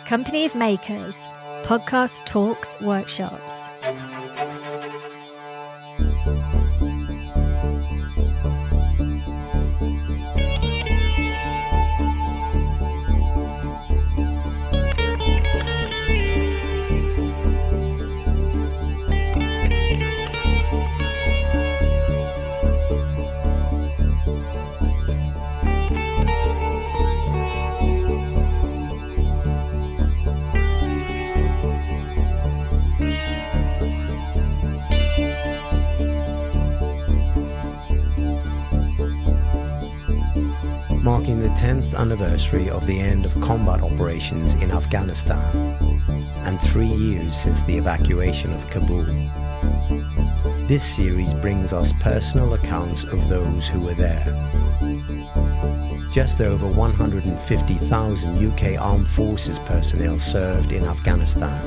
Company of Makers, podcast talks, workshops. Marking the 10th anniversary of the end of combat operations in Afghanistan and 3 years since the evacuation of Kabul. This series brings us personal accounts of those who were there. Just over 150,000 UK Armed Forces personnel served in Afghanistan.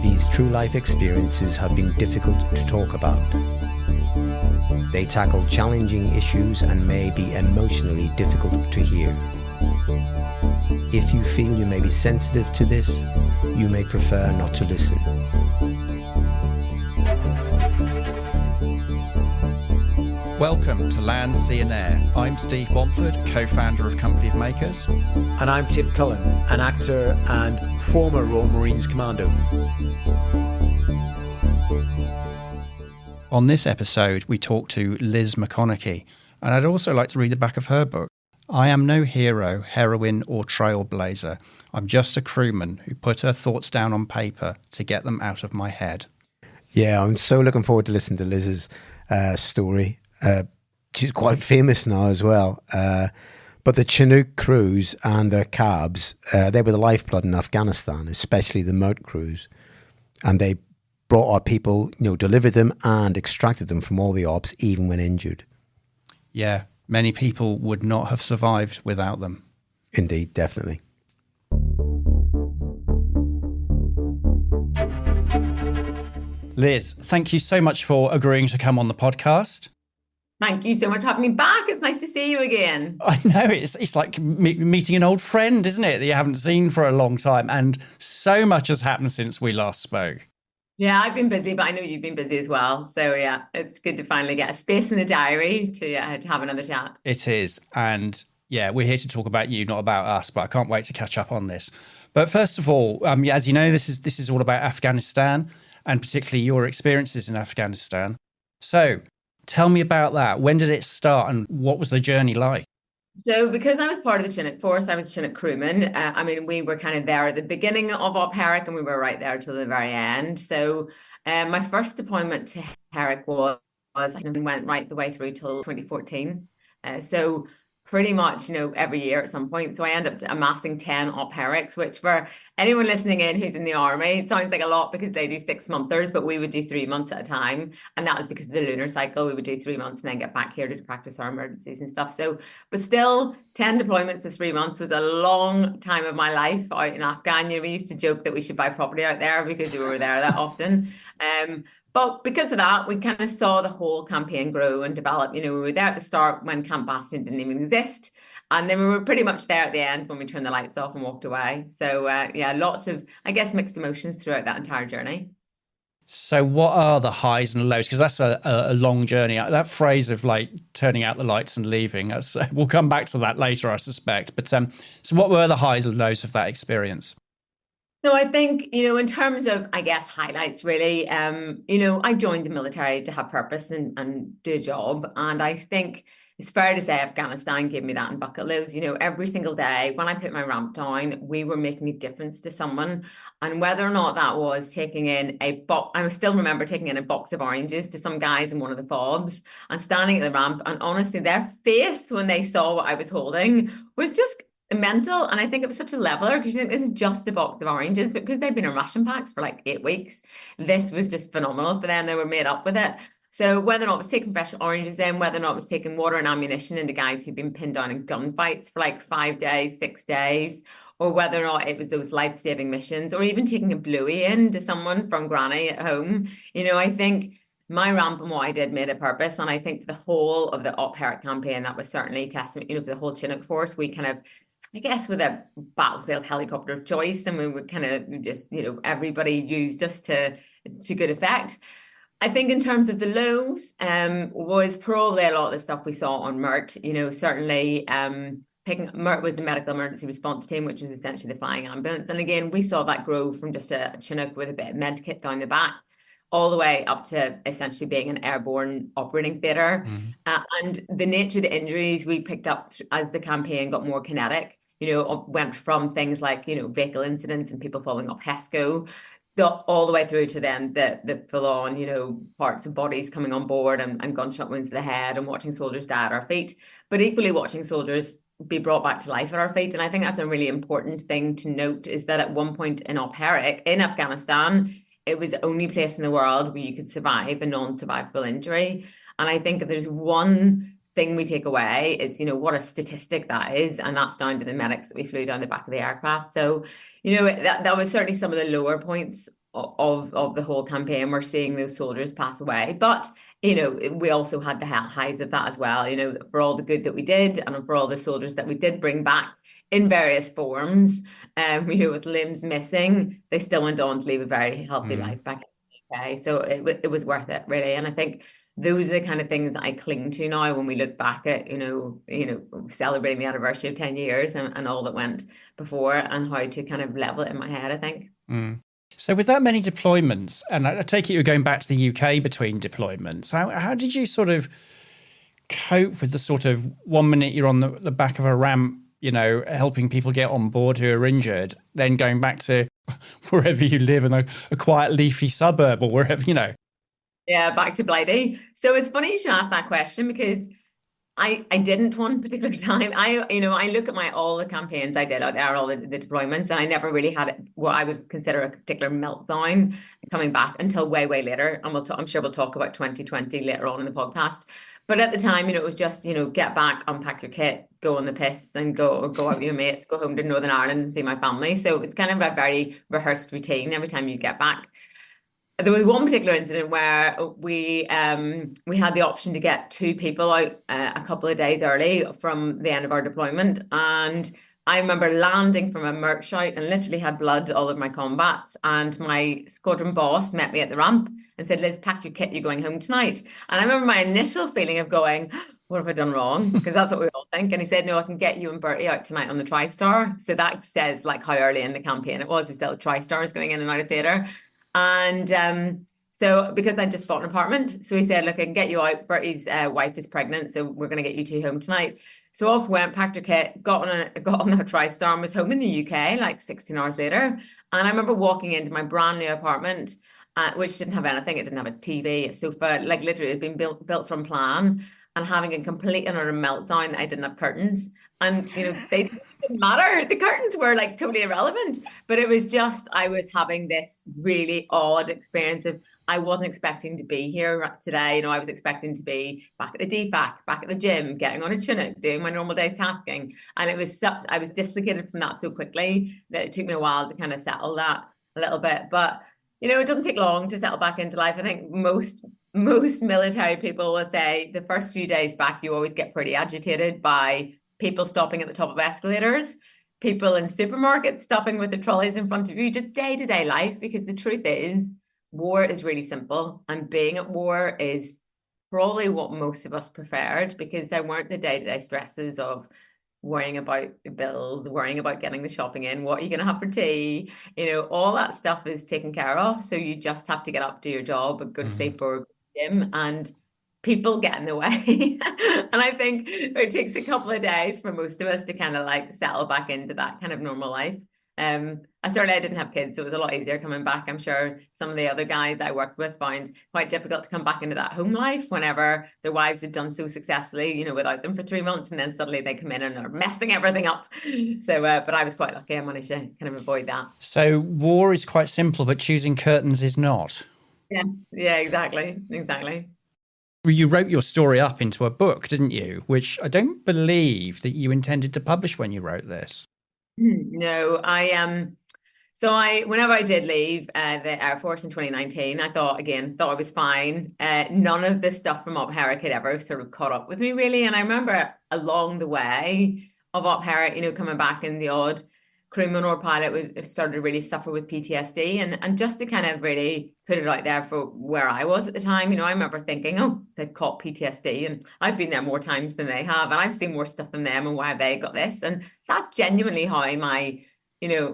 These true life experiences have been difficult to talk about. They tackle challenging issues and may be emotionally difficult to hear. If you feel you may be sensitive to this, you may prefer not to listen. Welcome to Land, Sea and Air. I'm Steve Bomford, co-founder of Company of Makers. And I'm Tim Cullen, an actor and former Royal Marines Commando. On this episode, we talk to Liz McConaghy, and I'd also like to read the back of her book. I am no hero, heroine or trailblazer. I'm just a crewman who put her thoughts down on paper to get them out of my head. Yeah, I'm so looking forward to listening to Liz's story. She's quite famous now as well. But the Chinook crews and the cabs, they were the lifeblood in Afghanistan, especially the moat crews. And they brought our people, delivered them and extracted them from all the ops, even when injured. Yeah, many people would not have survived without them. Indeed, definitely. Liz, thank you so much for agreeing to come on the podcast. Thank you so much for having me back. It's nice to see you again. I know, it's like meeting an old friend, isn't it, that you haven't seen for a long time. And so much has happened since we last spoke. Yeah, I've been busy, but I know you've been busy as well. So yeah, it's good to finally get a space in the diary to have another chat. It is. And yeah, we're here to talk about you, not about us, but I can't wait to catch up on this. But first of all, as you know, this is all about Afghanistan and particularly your experiences in Afghanistan. So tell me about that. When did it start and what was the journey like? So because I was part of the Chinook Force, I was a Chinook crewman. We were kind of there at the beginning of Op Herrick and we were right there till the very end. So my first deployment to Herrick went right the way through till 2014. So pretty much, every year at some point. So I ended up amassing 10 Op Herricks, which for anyone listening in who's in the army, it sounds like a lot because they do 6-monthers, but we would do 3 months at a time. And that was because of the lunar cycle. We would do 3 months and then get back here to practice our emergencies and stuff. So, but still 10 deployments of 3 months was a long time of my life out in Afghan. We used to joke that we should buy property out there because we were there that often. But because of that, we kind of saw the whole campaign grow and develop. We were there at the start when Camp Bastion didn't even exist. And then we were pretty much there at the end when we turned the lights off and walked away. So lots of, mixed emotions throughout that entire journey. So what are the highs and lows? Because that's a long journey. That phrase of like turning out the lights and leaving, we'll come back to that later, I suspect. But so what were the highs and lows of that experience? So I think, in terms of, highlights really, I joined the military to have purpose and do a job. And I think it's fair to say Afghanistan gave me that in bucket loads. Every single day when I put my ramp down, we were making a difference to someone. And whether or not that was taking in a box, I still remember taking in a box of oranges to some guys in one of the fobs and standing at the ramp. And honestly, their face when they saw what I was holding was just mental. And I think it was such a leveler because you think this is just a box of oranges, but because they've been in ration packs for like 8 weeks, this was just phenomenal for them. They were made up with it. So whether or not it was taking fresh oranges in, whether or not it was taking water and ammunition into guys who'd been pinned down in gunfights for like 5 days, 6 days, or whether or not it was those life-saving missions, or even taking a bluey in to someone from granny at home, I think my ramp and what I did made a purpose. And I think for the whole of the Op Herrick campaign, that was certainly testament, for the whole Chinook Force, we kind of I guess with a battlefield helicopter of choice, and we were kind of just, everybody used us to good effect. I think in terms of the lows, was probably a lot of the stuff we saw on MERT, certainly picking MERT with the medical emergency response team, which was essentially the flying ambulance. And again, we saw that grow from just a Chinook with a bit of med kit down the back, all the way up to essentially being an airborne operating theatre. And the nature of the injuries we picked up as the campaign got more kinetic, went from things like, vehicle incidents and people falling off HESCO, all the way through to then the full-on, parts of bodies coming on board and gunshot wounds to the head, and watching soldiers die at our feet, but equally watching soldiers be brought back to life at our feet. And I think that's a really important thing to note, is that at one point in Op Herrick in Afghanistan, it was the only place in the world where you could survive a non-survivable injury. And I think if there's one thing we take away is, what a statistic that is. And that's down to the medics that we flew down the back of the aircraft. So, that was certainly some of the lower points of the whole campaign. We're seeing those soldiers pass away. But, we also had the highs of that as well, for all the good that we did and for all the soldiers that we did bring back in various forms, with limbs missing, they still went on to live a very healthy life back in the UK. So it was worth it, really. And I think those are the kind of things that I cling to now when we look back at, celebrating the anniversary of 10 years and all that went before, and how to kind of level it in my head, I think. So with that many deployments, and I take it you're going back to the UK between deployments, how did you sort of cope with the sort of 1 minute you're on the back of a ramp, helping people get on board who are injured, then going back to wherever you live in a quiet leafy suburb or wherever, Yeah, back to Blighty. So it's funny you should ask that question, because I didn't one particular time. I look at all the campaigns I did out there, all the deployments, and I never really had what I would consider a particular meltdown coming back until way, way later. And I'm sure we'll talk about 2020 later on in the podcast. But at the time, it was just, get back, unpack your kit, go on the piss and go out with your mates, go home to Northern Ireland and see my family. So it's kind of a very rehearsed routine every time you get back. There was one particular incident where we had the option to get 2 people out a couple of days early from the end of our deployment. And I remember landing from a MERT shout and literally had blood all over my combats. And my squadron boss met me at the ramp and said, "Liz, pack your kit, you're going home tonight." And I remember my initial feeling of going, what have I done wrong? Because that's what we all think. And he said, "No, I can get you and Bertie out tonight on the TriStar." So that says like how early in the campaign it was. We still had TriStars going in and out of theatre. And so because I just bought an apartment, so he said, "Look, I can get you out. Bertie's wife is pregnant, so we're going to get you 2 home tonight." So off went, packed her kit, got on the TriStar and was home in the UK like 16 hours later. And I remember walking into my brand new apartment, which didn't have anything. It didn't have a TV, a sofa, like literally it had been built from plan, and having a complete and utter meltdown that I didn't have curtains. And, they didn't matter. The curtains were like totally irrelevant. But it was just, I was having this really odd experience of, I wasn't expecting to be here today. I was expecting to be back at the DFAC, back at the gym, getting on a Chinook, doing my normal day's tasking. And it was I was dislocated from that so quickly that it took me a while to kind of settle that a little bit. But, it doesn't take long to settle back into life. I think most military people would say the first few days back, you always get pretty agitated by people stopping at the top of escalators, people in supermarkets stopping with the trolleys in front of you, just day-to-day life. Because the truth is, war is really simple, and being at war is probably what most of us preferred, because there weren't the day-to-day stresses of worrying about the bills, worrying about getting the shopping in, what are you going to have for tea, all that stuff is taken care of. So you just have to get up, do your job, and go to sleep or go to the gym, and people get in the way. And I think it takes a couple of days for most of us to kind of like settle back into that kind of normal life. I didn't have kids, so it was a lot easier coming back. I'm sure some of the other guys I worked with found quite difficult to come back into that home life whenever their wives had done so successfully, without them for 3 months, and then suddenly they come in and are messing everything up. So, but I was quite lucky. I managed to kind of avoid that. So war is quite simple, but choosing curtains is not. Yeah, exactly. You wrote your story up into a book, didn't you? Which I don't believe that you intended to publish when you wrote this. No, whenever I did leave the Air Force in 2019, I thought I was fine. None of the stuff from Op Herrick had ever sort of caught up with me, really. And I remember along the way, of Op Herrick, you know, coming back in the odd crewman or pilot was started to really suffer with PTSD, and just to kind of really put it out there for where I was at the time, you know, I remember thinking, oh, they've caught PTSD, and I've been there more times than they have, and I've seen more stuff than them, and why have they got this? And that's genuinely how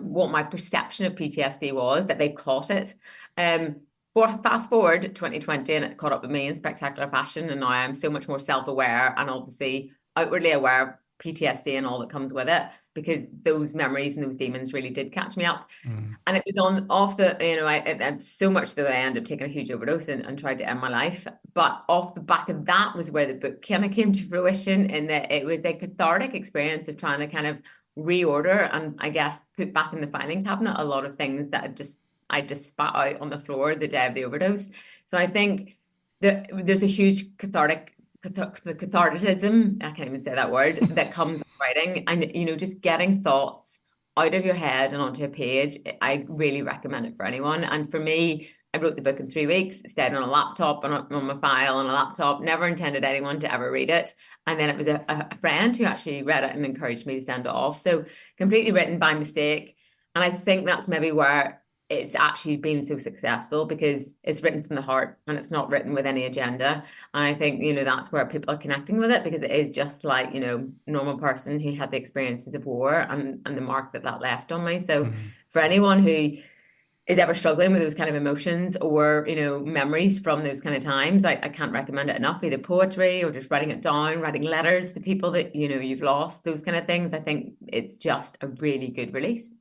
what my perception of PTSD was, that they caught it. But fast forward to 2020, and it caught up with me in spectacular fashion, and now I'm so much more self-aware and obviously outwardly aware of PTSD and all that comes with it, because those memories and those demons really did catch me up. And it was I so much that I ended up taking a huge overdose and tried to end my life. But off the back of that was where the book kind of came to fruition, in that it was a cathartic experience of trying to kind of reorder and, I guess, put back in the filing cabinet a lot of things that I just spat out on the floor the day of the overdose. So I think that there's a huge catharticism, I can't even say that word, that comes with writing, and, you know, just getting thoughts out of your head and onto a page. I really recommend it for anyone. And for me, I wrote the book in 3 weeks. It stayed on a laptop and on my file on a laptop. Never intended anyone to ever read it. And then it was a friend who actually read it and encouraged me to send it off. So completely written by mistake. And I think that's maybe where it's actually been so successful, because it's written from the heart and it's not written with any agenda. And I think, you know, that's where people are connecting with it, because it is just like, you know, normal person who had the experiences of war and the mark that left on me. So for anyone who is ever struggling with those kind of emotions or, you know, memories from those kind of times, I can't recommend it enough. Either poetry or just writing it down, writing letters to people that, you know, you've lost, those kind of things. I think it's just a really good release.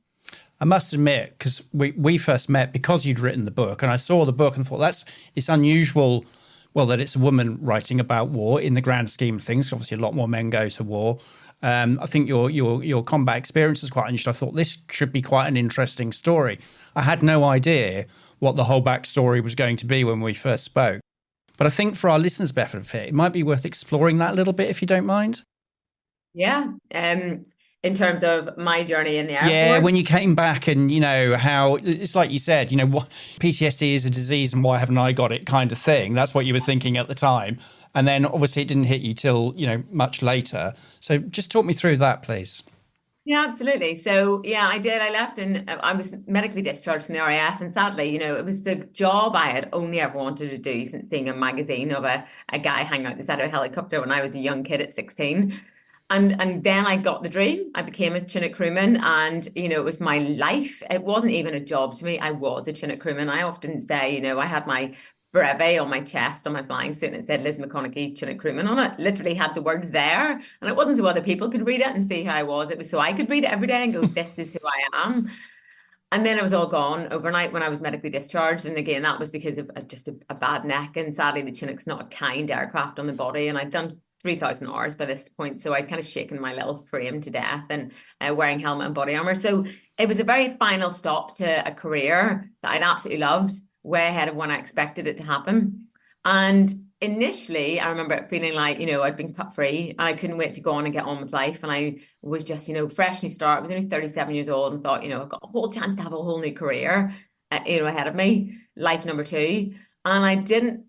I must admit, because we first met because you'd written the book, and I saw the book and thought it's unusual, well, that it's a woman writing about war in the grand scheme of things. Obviously, a lot more men go to war. I think your combat experience is quite unusual. I thought this should be quite an interesting story. I had no idea what the whole backstory was going to be when we first spoke. But I think for our listeners' benefit, it might be worth exploring that a little bit, if you don't mind. Yeah. In terms of my journey in the Air Force. Yeah, when you came back, and, you know, how it's like you said, you know, what PTSD is a disease and why haven't I got it kind of thing. That's what you were thinking at the time. And then obviously it didn't hit you till, you know, much later. So just talk me through that, please. Yeah, absolutely. So, yeah, I did. I left and I was medically discharged from the RAF. And sadly, you know, it was the job I had only ever wanted to do since seeing a magazine of a guy hanging out the side of a helicopter when I was a young kid at 16. And then I got the dream. I became a Chinook crewman, and, you know, it was my life. It wasn't even a job to me. I was a Chinook crewman. I often say, you know, I had my brevet on my chest on my flying suit, and it said Liz McConaghy, Chinook crewman on it. Literally had the words there. And it wasn't so other people could read it and see how I was. It was so I could read it every day and go, this is who I am. And then it was all gone overnight when I was medically discharged. And again, that was because of just a bad neck. And sadly, the Chinook's not a kind aircraft on the body. And I'd done 3,000 hours by this point, so I'd kind of shaken my little frame to death, and wearing helmet and body armor. So it was a very final stop to a career that I'd absolutely loved, way ahead of when I expected it to happen. And initially, I remember it feeling like, you know, I'd been cut free and I couldn't wait to go on and get on with life. And I was just, you know, fresh new start. I was only 37 years old and thought, you know, I've got a whole chance to have a whole new career, you know, ahead of me, life number 2. And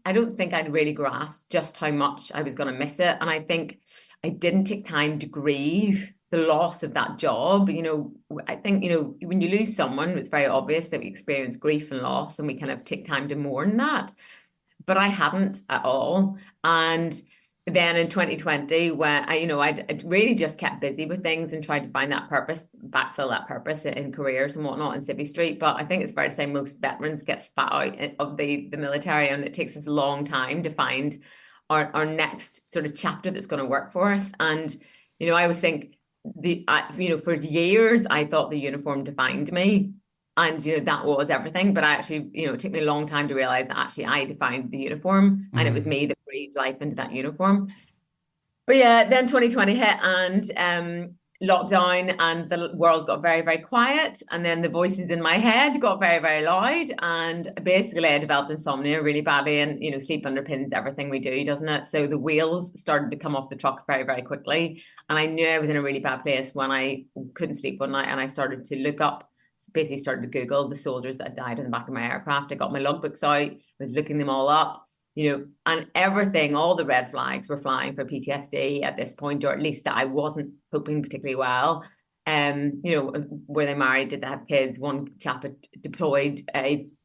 I don't think I'd really grasped just how much I was going to miss it. And I think I didn't take time to grieve the loss of that job. You know, I think, you know, when you lose someone, it's very obvious that we experience grief and loss, and we kind of take time to mourn that. But I hadn't at all. And then in 2020, when I really just kept busy with things and tried to find that purpose, backfill that purpose in careers and whatnot in Civvy Street. But I think it's fair to say most veterans get spat out of the military, and it takes us a long time to find our next sort of chapter that's going to work for us. And, you know, I always think for years, I thought the uniform defined me. And, you know, that was everything. But I actually, you know, it took me a long time to realize that actually I defined the uniform, and it was me that breathed life into that uniform. But yeah, then 2020 hit, and lockdown, and the world got very, very quiet. And then the voices in my head got very, very loud. And basically I developed insomnia really badly. And, you know, sleep underpins everything we do, doesn't it? So the wheels started to come off the truck very, very quickly. And I knew I was in a really bad place when I couldn't sleep one night, and I started to look up, basically started to Google the soldiers that had died in the back of my aircraft. I got my logbooks out, was looking them all up. and everything, all the red flags were flying for PTSD at this point, or at least that I wasn't coping particularly well. Were they married? Did they have kids? One chap had deployed,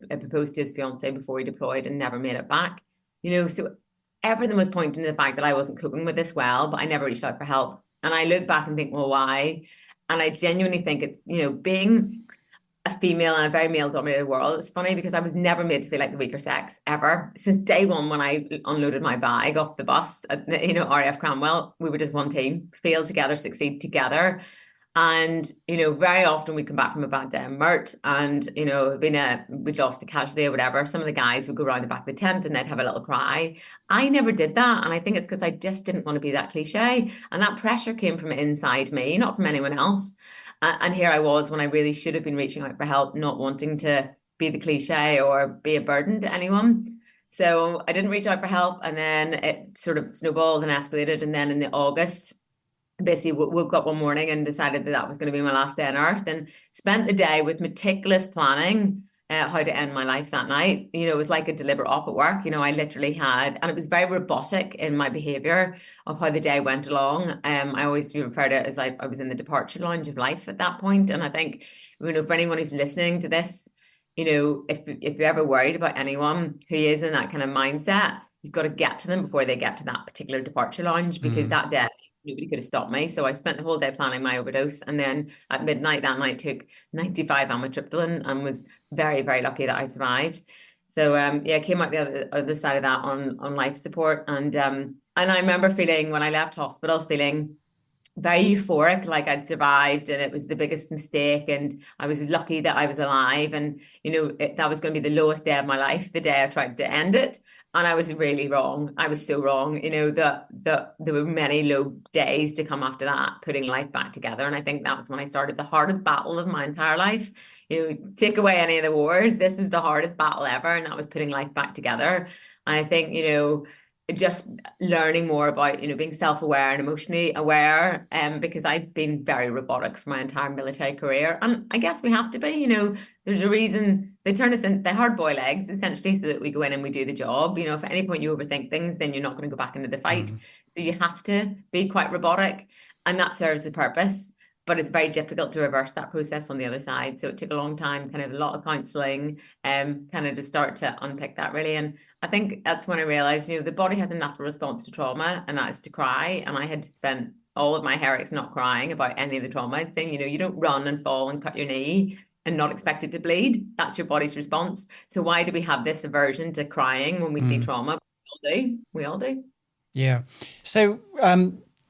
proposed to his fiance before he deployed and never made it back. So everything was pointing to the fact that I wasn't coping with this well, but I never reached out for help. And I look back and think, well, why? And I genuinely think it's, being a female in a very male-dominated world. It's funny because I was never made to feel like the weaker sex ever. Since day one, when I unloaded my bag off the bus at RAF Cranwell, we were just one team, fail together, succeed together. And, very often we come back from a bad day and Mert and, we'd lost a casualty or whatever. Some of the guys would go around the back of the tent and they'd have a little cry. I never did that. And I think it's because I just didn't want to be that cliche. And that pressure came from inside me, not from anyone else. And here I was when I really should have been reaching out for help, not wanting to be the cliche or be a burden to anyone. So I didn't reach out for help. And then it sort of snowballed and escalated. And then in the August, basically woke up one morning and decided that was going to be my last day on earth, and spent the day with meticulous planning how to end my life that night. It was like a deliberate op at work. I literally had, and it was very robotic in my behavior of how the day went along. I always refer to it as I was in the departure lounge of life at that point. And I think, for anyone who's listening to this, if you're ever worried about anyone who is in that kind of mindset, you've got to get to them before they get to that particular departure lounge, because that day nobody could have stopped me. So I spent the whole day planning my overdose, and then at midnight that night took 95 amitriptyline and was very, very lucky that I survived. So came out the other side of that on life support, and I remember feeling, when I left hospital, feeling very euphoric, like I'd survived and it was the biggest mistake and I was lucky that I was alive, and that was going to be the lowest day of my life, the day I tried to end it. And I was really wrong. I was so wrong. That there were many low days to come after that, putting life back together. And I think that's when I started the hardest battle of my entire life. Take away any of the wars, this is the hardest battle ever, and that was putting life back together. And I think just learning more about being self-aware and emotionally aware, because I've been very robotic for my entire military career, and I guess we have to be. There's a reason they turn us in, they hard boil eggs essentially so that we go in and we do the job. If at any point you overthink things, then you're not going to go back into the fight. So you have to be quite robotic, and that serves the purpose. But it's very difficult to reverse that process on the other side. So it took a long time, kind of a lot of counselling, kind of to start to unpick that really. And I think that's when I realised, the body has a natural response to trauma, and that is to cry. And I had to spend all of my Herricks not crying about any of the trauma. Saying, you don't run and fall and cut your knee and not expect it to bleed. That's your body's response. So why do we have this aversion to crying when we see trauma? We all do. Yeah. So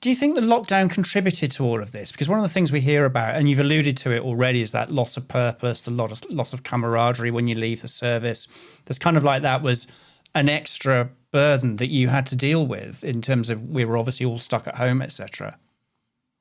do you think the lockdown contributed to all of this? Because one of the things we hear about, and you've alluded to it already, is that loss of purpose, the loss of camaraderie when you leave the service. There's kind of like that was an extra burden that you had to deal with in terms of, we were obviously all stuck at home, etc.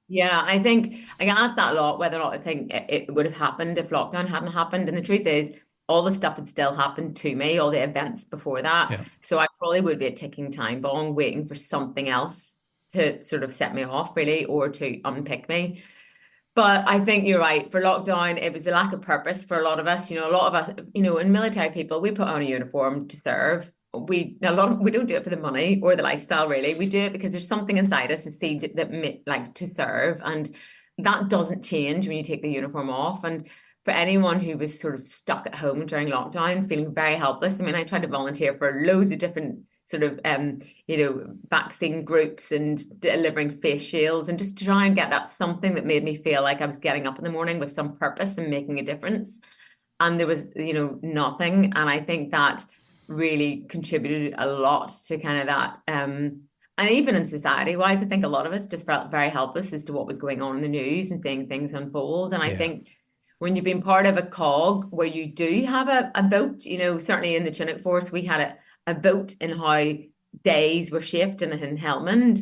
Yeah, I think I get asked that a lot, whether or not I think it would have happened if lockdown hadn't happened. And the truth is, all the stuff had still happened to me, all the events before that. Yeah. So I probably would be a ticking time bomb waiting for something else to sort of set me off, really, or to unpick me. But I think you're right. For lockdown, it was the lack of purpose for a lot of us. A lot of us, in military people, we put on a uniform to serve. We don't do it for the money or the lifestyle, really. We do it because there's something inside us, a seed that like to serve, and that doesn't change when you take the uniform off. And for anyone who was sort of stuck at home during lockdown, feeling very helpless, I tried to volunteer for loads of different sort of vaccine groups and delivering face shields, and just to try and get that something that made me feel like I was getting up in the morning with some purpose and making a difference. And there was nothing, and I think that really contributed a lot to kind of that. And even in society wise, I think a lot of us just felt very helpless as to what was going on in the news and seeing things unfold. And I think when you've been part of a cog where you do have a vote, certainly in the Chinook Force, we had a vote in how days were shaped in Helmand.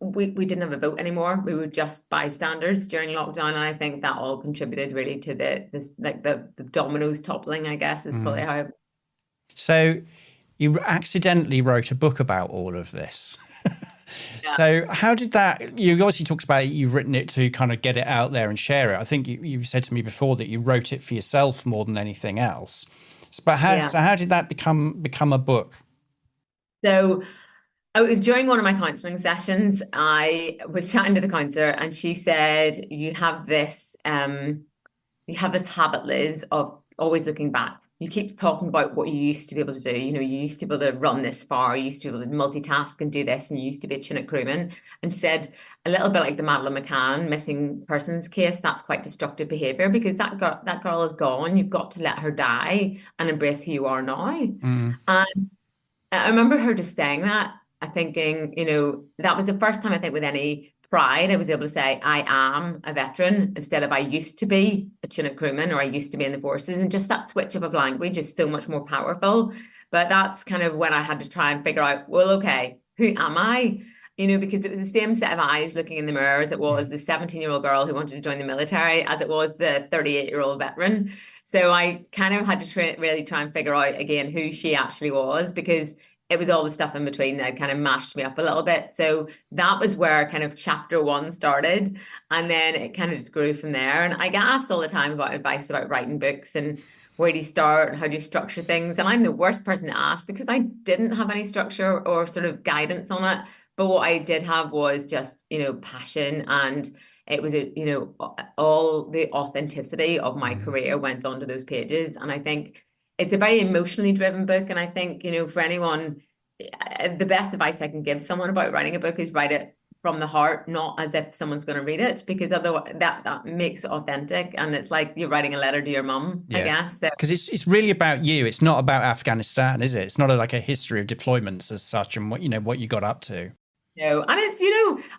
We didn't have a vote anymore. We were just bystanders during lockdown, and I think that all contributed really to the dominoes toppling, I guess, is probably how. So you accidentally wrote a book about all of this. Yeah. So how did that, you obviously talked about you've written it to kind of get it out there and share it. I think you've said to me before that you wrote it for yourself more than anything else. But how did that become a book? So I was during one of my counselling sessions, I was chatting to the counsellor and she said, you have this habit, Liz, of always looking back. You keep talking about what you used to be able to do. You used to be able to run this far, you used to be able to multitask and do this, and you used to be a Chinook crewman. And said, a little bit like the Madeleine McCann missing persons case, that's quite destructive behaviour, because that girl is gone. You've got to let her die and embrace who you are now. And I remember her just saying that, thinking, that was the first time I think with any pride I was able to say I am a veteran instead of I used to be a Chinook crewman or I used to be in the forces. And just that switch up of language is so much more powerful. But that's kind of when I had to try and figure out, well, okay, who am I? Because it was the same set of eyes looking in the mirror as it was the 17-year-old girl who wanted to join the military, as it was the 38-year-old veteran. So I kind of had to really try and figure out again who she actually was, because it was all the stuff in between that kind of mashed me up a little bit. So that was where kind of chapter 1 started. And then it kind of just grew from there. And I get asked all the time about advice about writing books and where do you start and how do you structure things. And I'm the worst person to ask because I didn't have any structure or sort of guidance on it. But what I did have was just, passion. And it was, all the authenticity of my career went onto those pages. And I think it's a very emotionally driven book. And I think, for anyone, the best advice I can give someone about writing a book is write it from the heart, not as if someone's going to read it, because otherwise that makes it authentic. And it's like you're writing a letter to your mum, I guess. Because it's really about you. It's not about Afghanistan, is it? It's not like a history of deployments as such and what you got up to. No, and it's,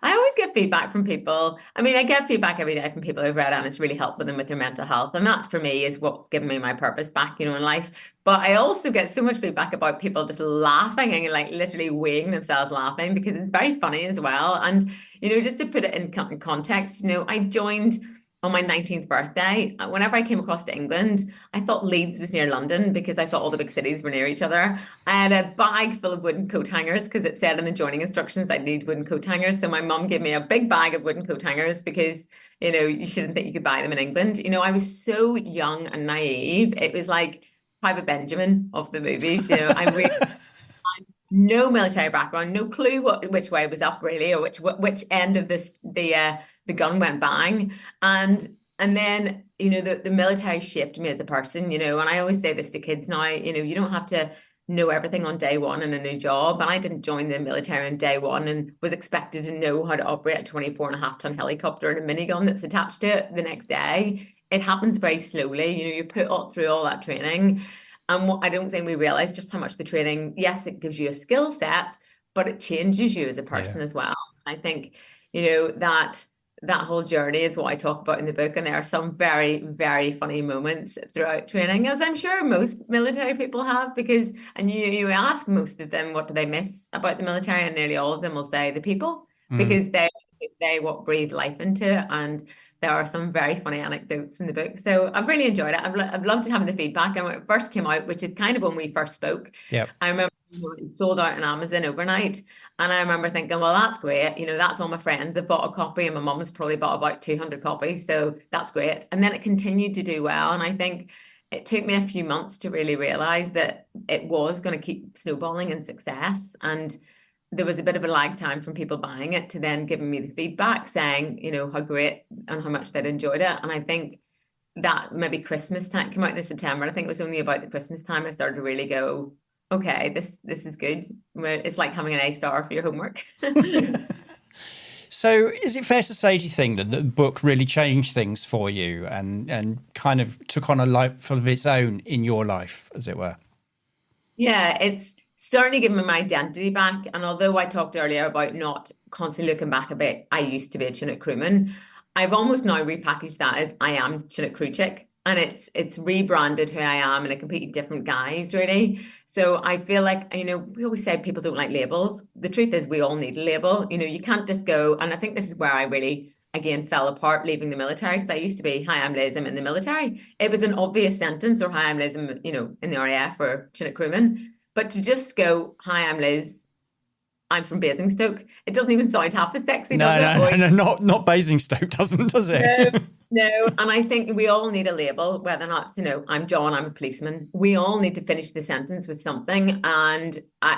I always get feedback from people. I mean, I get feedback every day from people who've read it and it's really helped them with their mental health. And that for me is what's given me my purpose back, in life. But I also get so much feedback about people just laughing and like literally weighing themselves laughing, because it's very funny as well. And, just to put it in context, I joined on my 19th birthday. Whenever I came across to England, I thought Leeds was near London because I thought all the big cities were near each other. I had a bag full of wooden coat hangers because it said in the joining instructions I'd need wooden coat hangers. So my mum gave me a big bag of wooden coat hangers because, you shouldn't think you could buy them in England. I was so young and naive. It was like Private Benjamin of the movies. I really no military background, no clue which way was up really, or which end of the gun went bang. And then, the military shaped me as a person, and I always say this to kids now, you don't have to know everything on day one in a new job. And I didn't join the military on day one and was expected to know how to operate a 24.5-ton helicopter and a minigun that's attached to it the next day. It happens very slowly. You put through all that training. And what I don't think we realize just how much the training, yes, it gives you a skill set, but it changes you as a person as well. I think, that whole journey is what I talk about in the book. And there are some very, very funny moments throughout training, as I'm sure most military people have, because, and you ask most of them, what do they miss about the military? And nearly all of them will say the people, because they what breathe life into it. And there are some very funny anecdotes in the book. So I've really enjoyed it. I've loved having the feedback. And when it first came out, which is kind of when we first spoke, I remember it sold out on Amazon overnight. And I remember thinking, well, that's great. That's all my friends have bought a copy, and my mum's probably bought about 200 copies. So that's great. And then it continued to do well. And I think it took me a few months to really realize that it was going to keep snowballing in success. And there was a bit of a lag time from people buying it to then giving me the feedback saying, how great and how much they'd enjoyed it. And I think that maybe Christmas time came out in September. I think it was only about the Christmas time I started to really go, okay, this is good. It's like having an A star for your homework. So is it fair to say, do you think, that the book really changed things for you and kind of took on a life of its own in your life, as it were? Yeah, it's certainly given me my identity back. And although I talked earlier about not constantly looking back a bit, I used to be a Chinook crewman, I've almost now repackaged that as I am Chinook crew chick. And it's rebranded who I am in a completely different guise, really. So I feel like, we always say people don't like labels. The truth is we all need a label. You can't just go, and I think this is where I really, again, fell apart leaving the military, because I used to be, hi, I'm Liz, I'm in the military. It was an obvious sentence, or hi, I'm Liz, I'm, in the RAF or Chinook crewman. But to just go, hi, I'm Liz, I'm from Basingstoke, it doesn't even sound half as sexy, does it? No, not Basingstoke doesn't, does it? No, and I think we all need a label, whether or not it's, I'm John, I'm a policeman. We all need to finish the sentence with something. And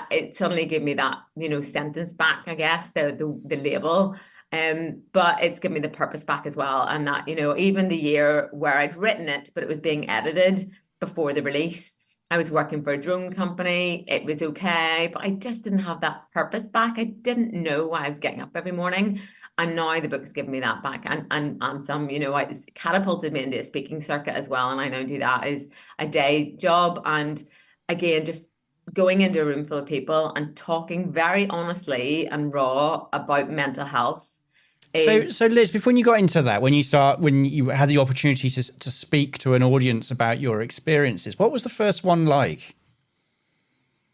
it suddenly gave me that, sentence back, I guess, the label. But it's given me the purpose back as well. And that, even the year where I'd written it, but it was being edited before the release, I was working for a drone company. It was okay, but I just didn't have that purpose back. I didn't know why I was getting up every morning. And now the book's given me that back, and some, it's catapulted me into a speaking circuit as well. And I now do that as a day job. And again, just going into a room full of people and talking very honestly and raw about mental health. So Liz, before you got into that, when you had the opportunity to speak to an audience about your experiences, what was the first one like?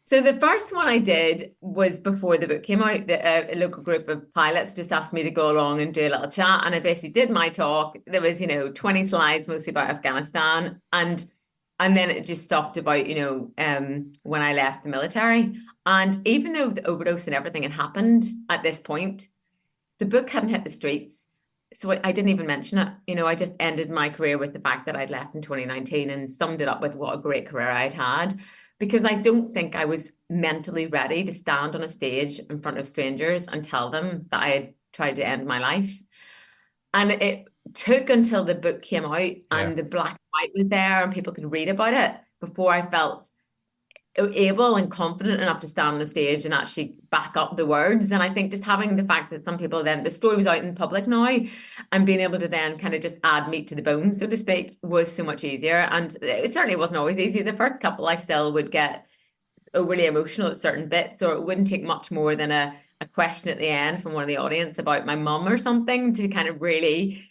So the first one I did was before the book came out. A local group of pilots just asked me to go along and do a little chat. And I basically did my talk. There was, 20 slides, mostly about Afghanistan. And then it just stopped about, when I left the military. And even though the overdose and everything had happened at this point, the book hadn't hit the streets. So I didn't even mention it. I just ended my career with the fact that I'd left in 2019 and summed it up with what a great career I'd had. Because I don't think I was mentally ready to stand on a stage in front of strangers and tell them that I had tried to end my life. And it took until the book came out and the black and white was there and people could read about it before I felt able and confident enough to stand on the stage and actually back up the words. And I think just having the fact that some people then, the story was out in public now, and being able to then kind of just add meat to the bones, so to speak, was so much easier. And it certainly wasn't always easy. The first couple, I still would get really emotional at certain bits, or it wouldn't take much more than a question at the end from one of the audience about my mum or something to kind of really,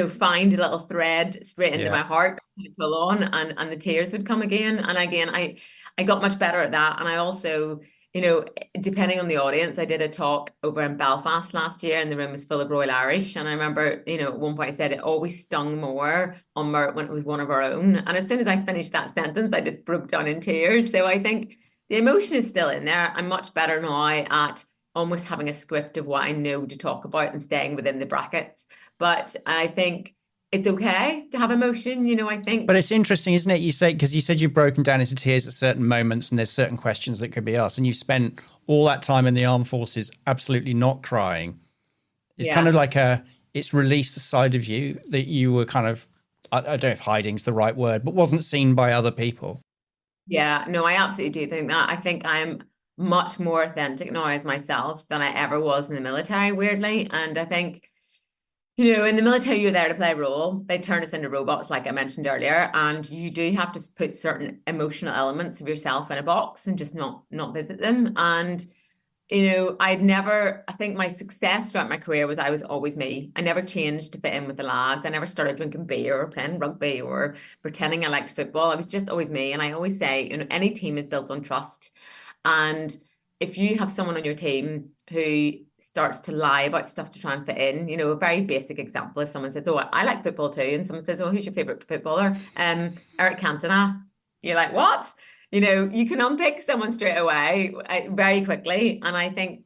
find a little thread straight into my heart to pull on, and the tears would come again. And again, I got much better at that. And I also, depending on the audience, I did a talk over in Belfast last year and the room was full of Royal Irish. And I remember, at one point I said it always stung more on Mert when it was one of our own. And as soon as I finished that sentence, I just broke down in tears. So I think the emotion is still in there. I'm much better now at almost having a script of what I know to talk about and staying within the brackets. But I think it's okay to have emotion, I think. But it's interesting, isn't it? You said you've broken down into tears at certain moments and there's certain questions that could be asked. And you spent all that time in the armed forces absolutely not crying. It's kind of like it's released a side of you that you were kind of, I don't know if hiding's the right word, but wasn't seen by other people. Yeah, no, I absolutely do think that. I think I'm much more authentic now as myself than I ever was in the military, weirdly. And I think, in the military, you're there to play a role. They turn us into robots, like I mentioned earlier, and you do have to put certain emotional elements of yourself in a box and just not visit them. And, I think my success throughout my career was I was always me. I never changed to fit in with the lads. I never started drinking beer or playing rugby or pretending I liked football. I was just always me. And I always say, any team is built on trust. And if you have someone on your team who starts to lie about stuff to try and fit in, a very basic example is someone says, oh, I like football too. And someone says, oh, who's your favorite footballer? Eric Cantona. You're like, what? You can unpick someone straight away very quickly. And I think,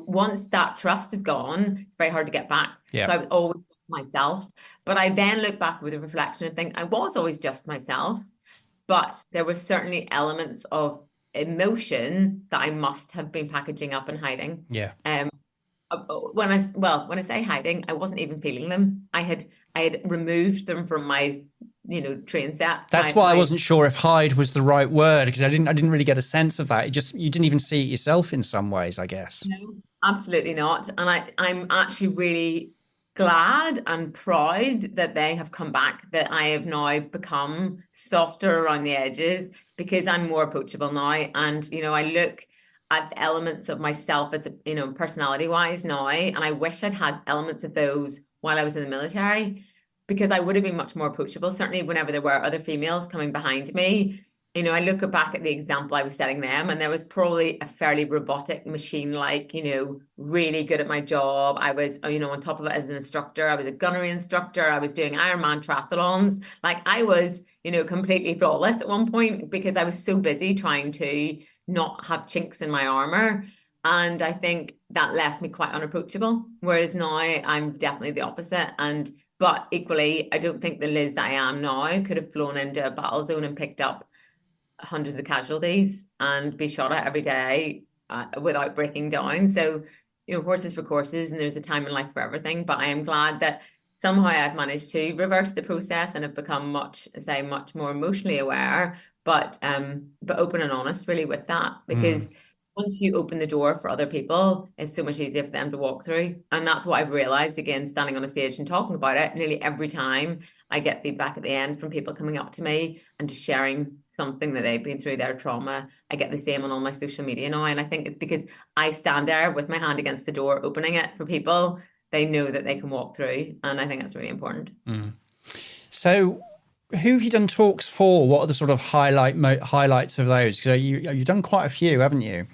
once that trust is gone, it's very hard to get back. Yeah. So I was always myself. But I then look back with a reflection and think I was always just myself. But there were certainly elements of emotion that I must have been packaging up and hiding. Yeah. When I say hiding, I wasn't even feeling them. I had removed them from my train set. That's why I wasn't sure if hide was the right word, because I didn't really get a sense of that. You didn't even see it yourself in some ways, I guess. No, absolutely not. And I'm actually really glad and proud that they have come back, that I have now become softer around the edges because I'm more approachable now. And, I look at the elements of myself as, personality wise now. And I wish I'd had elements of those while I was in the military, because I would have been much more approachable. Certainly whenever there were other females coming behind me, I look back at the example I was setting them, and there was probably a fairly robotic machine-like, really good at my job. I was, on top of it as an instructor. I was a gunnery instructor. I was doing Ironman triathlons. Like I was, completely flawless at one point because I was so busy trying to not have chinks in my armor. And I think that left me quite unapproachable. Whereas now I'm definitely the opposite. And But equally, I don't think the Liz that I am now could have flown into a battle zone and picked up hundreds of casualties and be shot at every day without breaking down. So, horses for courses, and there's a time in life for everything. But I am glad that somehow I've managed to reverse the process and have become much more emotionally aware, but open and honest really with that, because once you open the door for other people, it's so much easier for them to walk through. And that's what I've realized, again, standing on a stage and talking about it. Nearly every time I get feedback at the end from people coming up to me and just sharing something that they've been through, their trauma. I get the same on all my social media now. And I think it's because I stand there with my hand against the door, opening it for people. They know that they can walk through. And I think that's really important. So who have you done talks for? What are the sort of highlights of those? Because you've done quite a few, haven't you?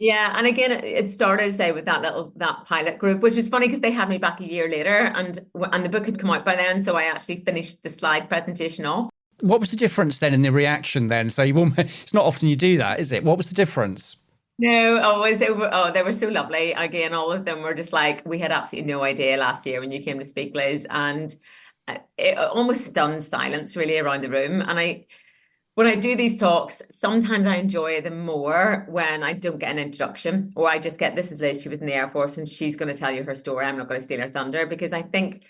Yeah, and again, it started, say, with that pilot group, which was funny because they had me back a year later, and the book had come out by then, so I actually finished the slide presentation off. What was the difference then in the reaction then? So it's not often you do that, is it? What was the difference? No, they were so lovely. Again, all of them were just like, we had absolutely no idea last year when you came to speak, Liz, and it almost stunned silence really around the room. And when I do these talks, sometimes I enjoy them more when I don't get an introduction, or I just get, this is Liz, she was in the Air Force and she's going to tell you her story. I'm not going to steal her thunder, because I think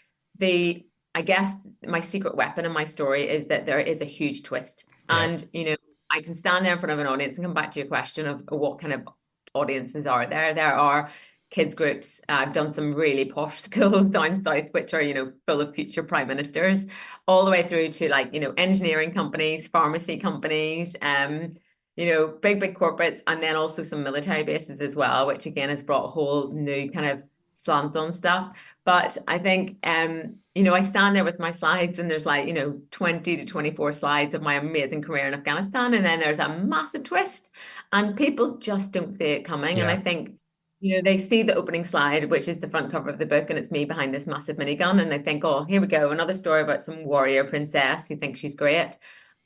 I guess my secret weapon in my story is that there is a huge twist. Yeah. And, I can stand there in front of an audience and come back to your question of what kind of audiences are there. There are kids groups. I've done some really posh schools down south, which are, full of future prime ministers, all the way through to engineering companies, pharmacy companies, big corporates, and then also some military bases as well, which again has brought a whole new kind of slant on stuff. But I think, I stand there with my slides, and there's 20 to 24 slides of my amazing career in Afghanistan. And then there's a massive twist, and people just don't see it coming. Yeah. And I think, they see the opening slide, which is the front cover of the book, and it's me behind this massive minigun. And they think, oh, here we go, another story about some warrior princess who thinks she's great.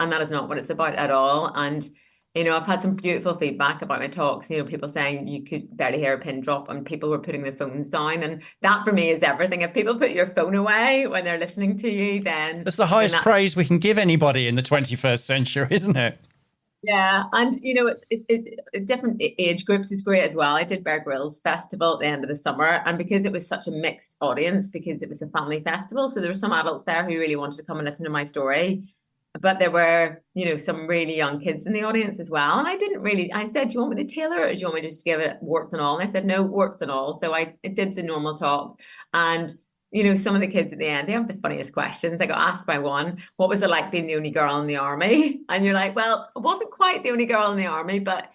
And that is not what it's about at all. And, I've had some beautiful feedback about my talks, people saying you could barely hear a pin drop, and people were putting their phones down. And that for me is everything. If people put your phone away when they're listening to you, then that's the highest praise we can give anybody in the 21st century, isn't it? Yeah, and it's different age groups is great as well. I did Bear Grylls Festival at the end of the summer, and because it was such a mixed audience, because it was a family festival, so there were some adults there who really wanted to come and listen to my story, but there were some really young kids in the audience as well. And I said, do you want me to tailor it, or do you want me just to give it warts and all? And I said, no, warts and all. So I did the normal talk, and some of the kids at the end, they have the funniest questions. I got asked by one, what was it like being the only girl in the army? And you're like, well, I wasn't quite the only girl in the army, but,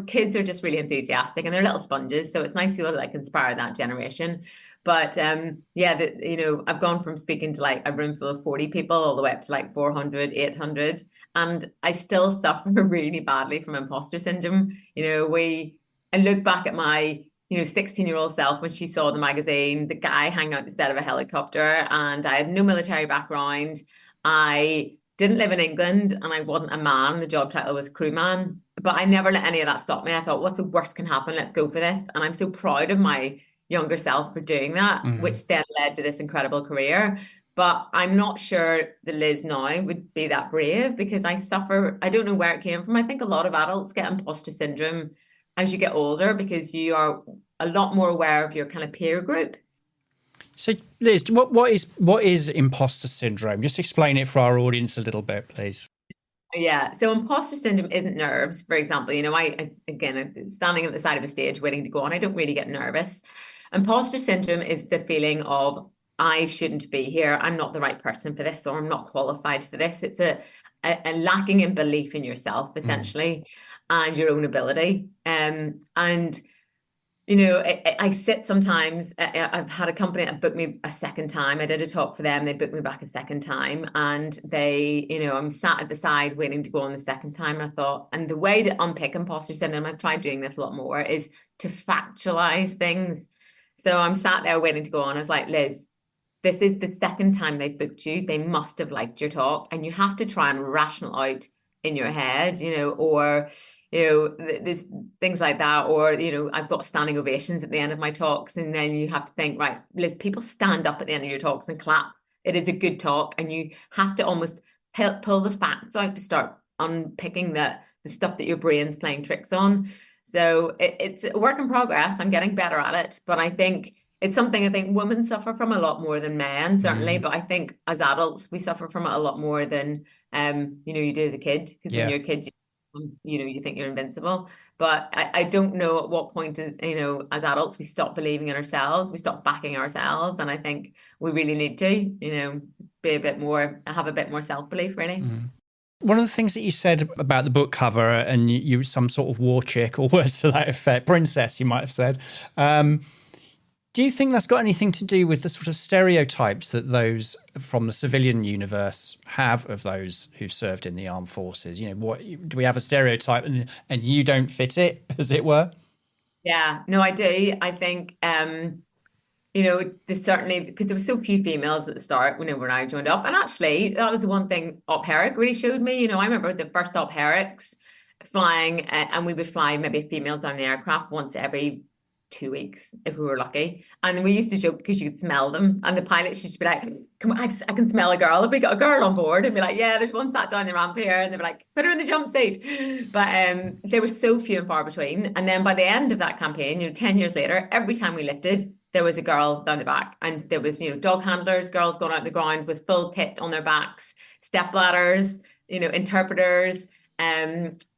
kids are just really enthusiastic, and they're little sponges. So it's nice to inspire that generation. But I've gone from speaking to a room full of 40 people all the way up to 400, 800. And I still suffer really badly from imposter syndrome. I look back at my 16-year-old self when she saw the magazine, the guy hang out instead of a helicopter, and I had no military background. I didn't live in England, and I wasn't a man. The job title was crewman, but I never let any of that stop me. I thought, what's the worst can happen? Let's go for this. And I'm so proud of my younger self for doing that, which then led to this incredible career. But I'm not sure the Liz now would be that brave, because I don't know where it came from. I think a lot of adults get imposter syndrome as you get older, because you are a lot more aware of your kind of peer group. So, Liz, what is imposter syndrome? Just explain it for our audience a little bit, please. Yeah, so imposter syndrome isn't nerves. For example, I again, standing at the side of a stage waiting to go on, I don't really get nervous. Imposter syndrome is the feeling of, I shouldn't be here, I'm not the right person for this, or I'm not qualified for this. It's a lacking in belief in yourself, essentially, and your own ability. I sit sometimes, I've had a company that booked me a second time. I did a talk for them, they booked me back a second time, and I'm sat at the side waiting to go on the second time. And I thought, and the way to unpick imposter syndrome, I've tried doing this a lot more, is to factualize things. So I'm sat there waiting to go on. I was like, Liz, this is the second time they've booked you. They must have liked your talk. And you have to try and rational out in your head, or, there's things like that. Or, I've got standing ovations at the end of my talks. And then you have to think, right, Liz, people stand up at the end of your talks and clap. it is a good talk, and you have to almost pull the facts out to start unpicking the stuff that your brain's playing tricks on. So it's a work in progress. I'm getting better at it, but I think it's something I think women suffer from a lot more than men, certainly. But I think as adults, we suffer from it a lot more than you do as a kid, because when you're a kid, you think you're invincible. But I don't know at what point, as adults, we stop believing in ourselves, we stop backing ourselves, and I think we really need to, be a bit more, have a bit more self-belief, really. One of the things that you said about the book cover, and you some sort of war chick or words to that effect, princess, you might have said. Do you think that's got anything to do with the sort of stereotypes that those from the civilian universe have of those who've served in the armed forces? What do we have a stereotype, and you don't fit it, as it were? Yeah, no, I do. I think, there's certainly, because there were so few females at the start, when I joined up. And actually, that was the one thing Op Herrick really showed me. I remember the first Op Herricks flying, and we would fly maybe a female down the aircraft once every 2 weeks if we were lucky. And we used to joke because you could smell them, and the pilots used to be like, come on, I can smell a girl. If we got a girl on board, and be like, yeah, there's one sat down the ramp here, and they'd be like, put her in the jump seat. But they were so few and far between. And then by the end of that campaign, 10 years later, every time we lifted, there was a girl down the back, and there was dog handlers, girls going out the ground with full kit on their backs, step ladders, interpreters,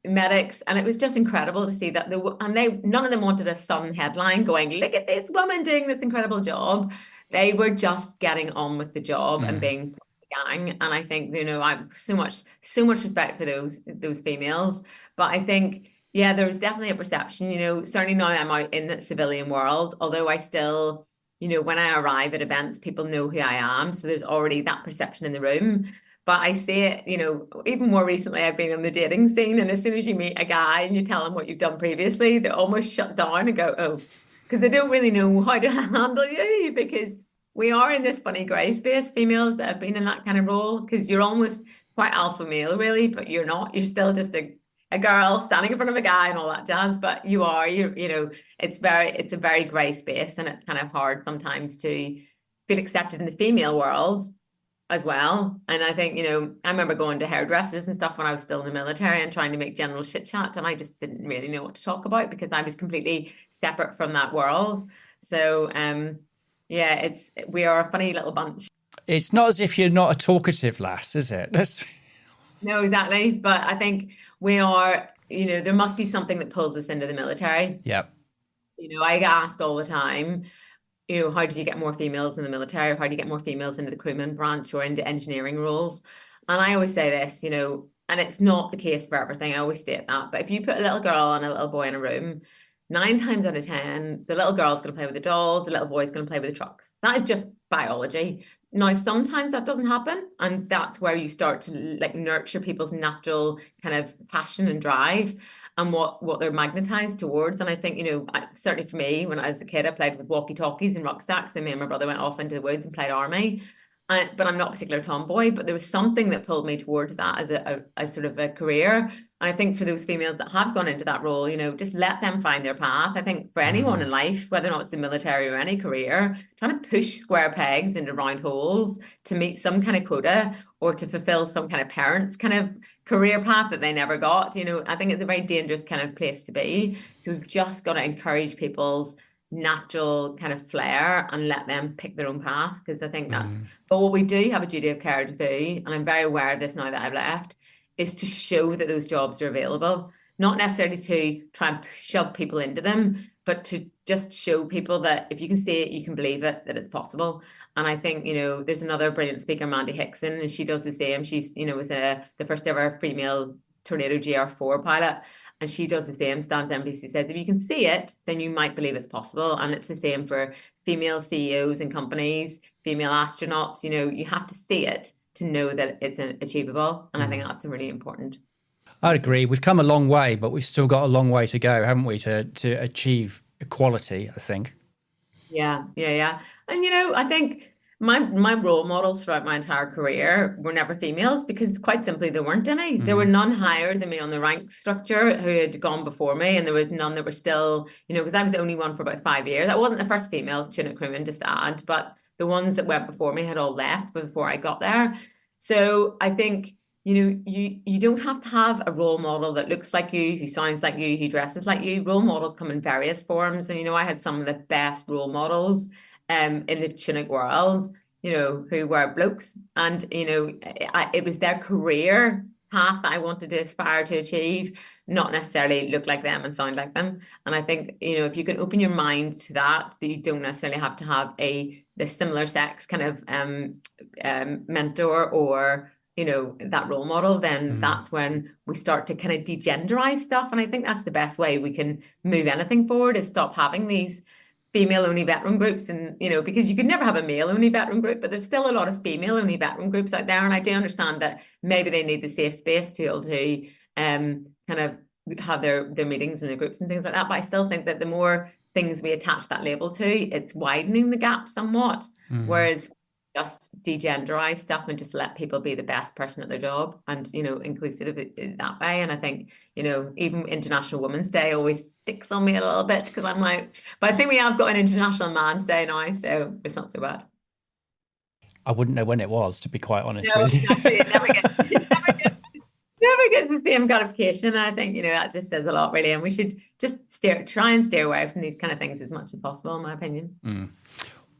medics, and it was just incredible to see that. None of them wanted a Sun headline going, look at this woman doing this incredible job. They were just getting on with the job and being the gang. And I think I have so much respect for those females. But I think there's definitely a perception. Certainly now I'm out in the civilian world, although I still, when I arrive at events, people know who I am, so there's already that perception in the room. But I see it, even more recently, I've been on the dating scene, and as soon as you meet a guy and you tell him what you've done previously, they almost shut down and go, oh, because they don't really know how to handle you, because we are in this funny grey space, females that have been in that kind of role, because you're almost quite alpha male, really, but you're not. You're still just a girl standing in front of a guy and all that jazz, but it's a very grey space, and it's kind of hard sometimes to feel accepted in the female world as well. And I think, I remember going to hairdressers and stuff when I was still in the military and trying to make general chit chat, and I just didn't really know what to talk about because I was completely separate from that world. So we are a funny little bunch. It's not as if you're not a talkative lass, is it? No, exactly. But I think we are, there must be something that pulls us into the military. Yep. I get asked all the time, how do you get more females in the military? Or how do you get more females into the crewman branch or into engineering roles? And I always say this, and it's not the case for everything. I always state that. But if you put a little girl and a little boy in a room, 9 times out of 10, the little girl's going to play with the dolls, the little boy's going to play with the trucks. That is just biology. Now, sometimes that doesn't happen. And that's where you start to nurture people's natural kind of passion and drive, and what they're magnetized towards. And I think, certainly for me, when I was a kid, I played with walkie-talkies and rucksacks, and me and my brother went off into the woods and played army. But I'm not a particular tomboy, but there was something that pulled me towards that as a sort of a career. And I think for those females that have gone into that role, just let them find their path. I think for anyone in life, whether or not it's the military or any career, trying to push square pegs into round holes to meet some kind of quota or to fulfill some kind of parents' kind of career path that they never got, I think it's a very dangerous kind of place to be. So we've just got to encourage people's natural kind of flair and let them pick their own path, because I think that's, but what we do have a duty of care to do, and I'm very aware of this now that I've left, is to show that those jobs are available, not necessarily to try and shove people into them, but to just show people that if you can see it, you can believe it, that it's possible. And I think, there's another brilliant speaker, Mandy Hickson, and she does the same. She's, was the first ever female Tornado GR4 pilot. And she does the same, stands NBC, says, if you can see it, then you might believe it's possible. And it's the same for female CEOs in companies, female astronauts. You have to see it to know that it's achievable. And I think that's really important. I'd agree. We've come a long way, but we've still got a long way to go, haven't we, to achieve equality, I think. Yeah. And, I think my role models throughout my entire career were never females, because quite simply there weren't any. There were none higher than me on the rank structure who had gone before me, and there were none that were still, because I was the only one for about 5 years. I wasn't the first female Chinook crewman, just to add, but the ones that went before me had all left before I got there. So I think, you don't have to have a role model that looks like you, who sounds like you, who dresses like you. Role models come in various forms. And, I had some of the best role models in the Chinook world, who were blokes. And, it was their career path that I wanted to aspire to achieve, not necessarily look like them and sound like them. And I think, if you can open your mind to that you don't necessarily have to have the similar sex kind of mentor or, that role model, then that's when we start to kind of degenderize stuff. And I think that's the best way we can move anything forward, is stop having these female-only veteran groups. And, because you could never have a male-only veteran group, but there's still a lot of female-only veteran groups out there. And I do understand that maybe they need the safe space to be able to kind of have their meetings and their groups and things like that. But I still think that the more things we attach that label to, it's widening the gap somewhat. Whereas just degenderize stuff and just let people be the best person at their job and, inclusive in that way. And I think, even International Women's Day always sticks on me a little bit, because I'm like, but I think we have got an International Man's Day now, so it's not so bad. I wouldn't know when it was, to be quite honest No, with you. it never gets the same gratification. And I think, that just says a lot, really. And we should just try and steer away from these kind of things as much as possible, in my opinion.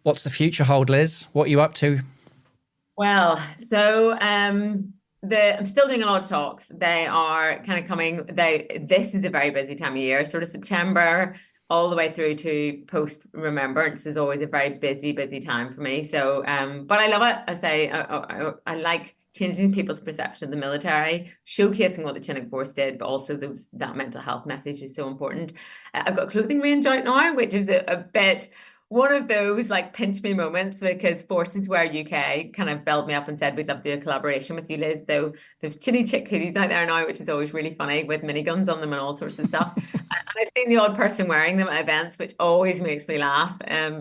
What's the future hold, Liz? What are you up to? Well, so I'm still doing a lot of talks. They are kind of coming. This is a very busy time of year, sort of September all the way through to post Remembrance is always a very busy time for me. So, but I love it. I say I like changing people's perception of the military, showcasing what the Chinook Force did, but also that mental health message is so important. I've got a clothing range out now, which is a bit one of those like pinch me moments, because Forces Wear UK kind of belled me up and said, we'd love to do a collaboration with you, Liz. So there's chinny chick hoodies out there now, which is always really funny, with miniguns on them and all sorts of stuff. And I've seen the odd person wearing them at events, which always makes me laugh.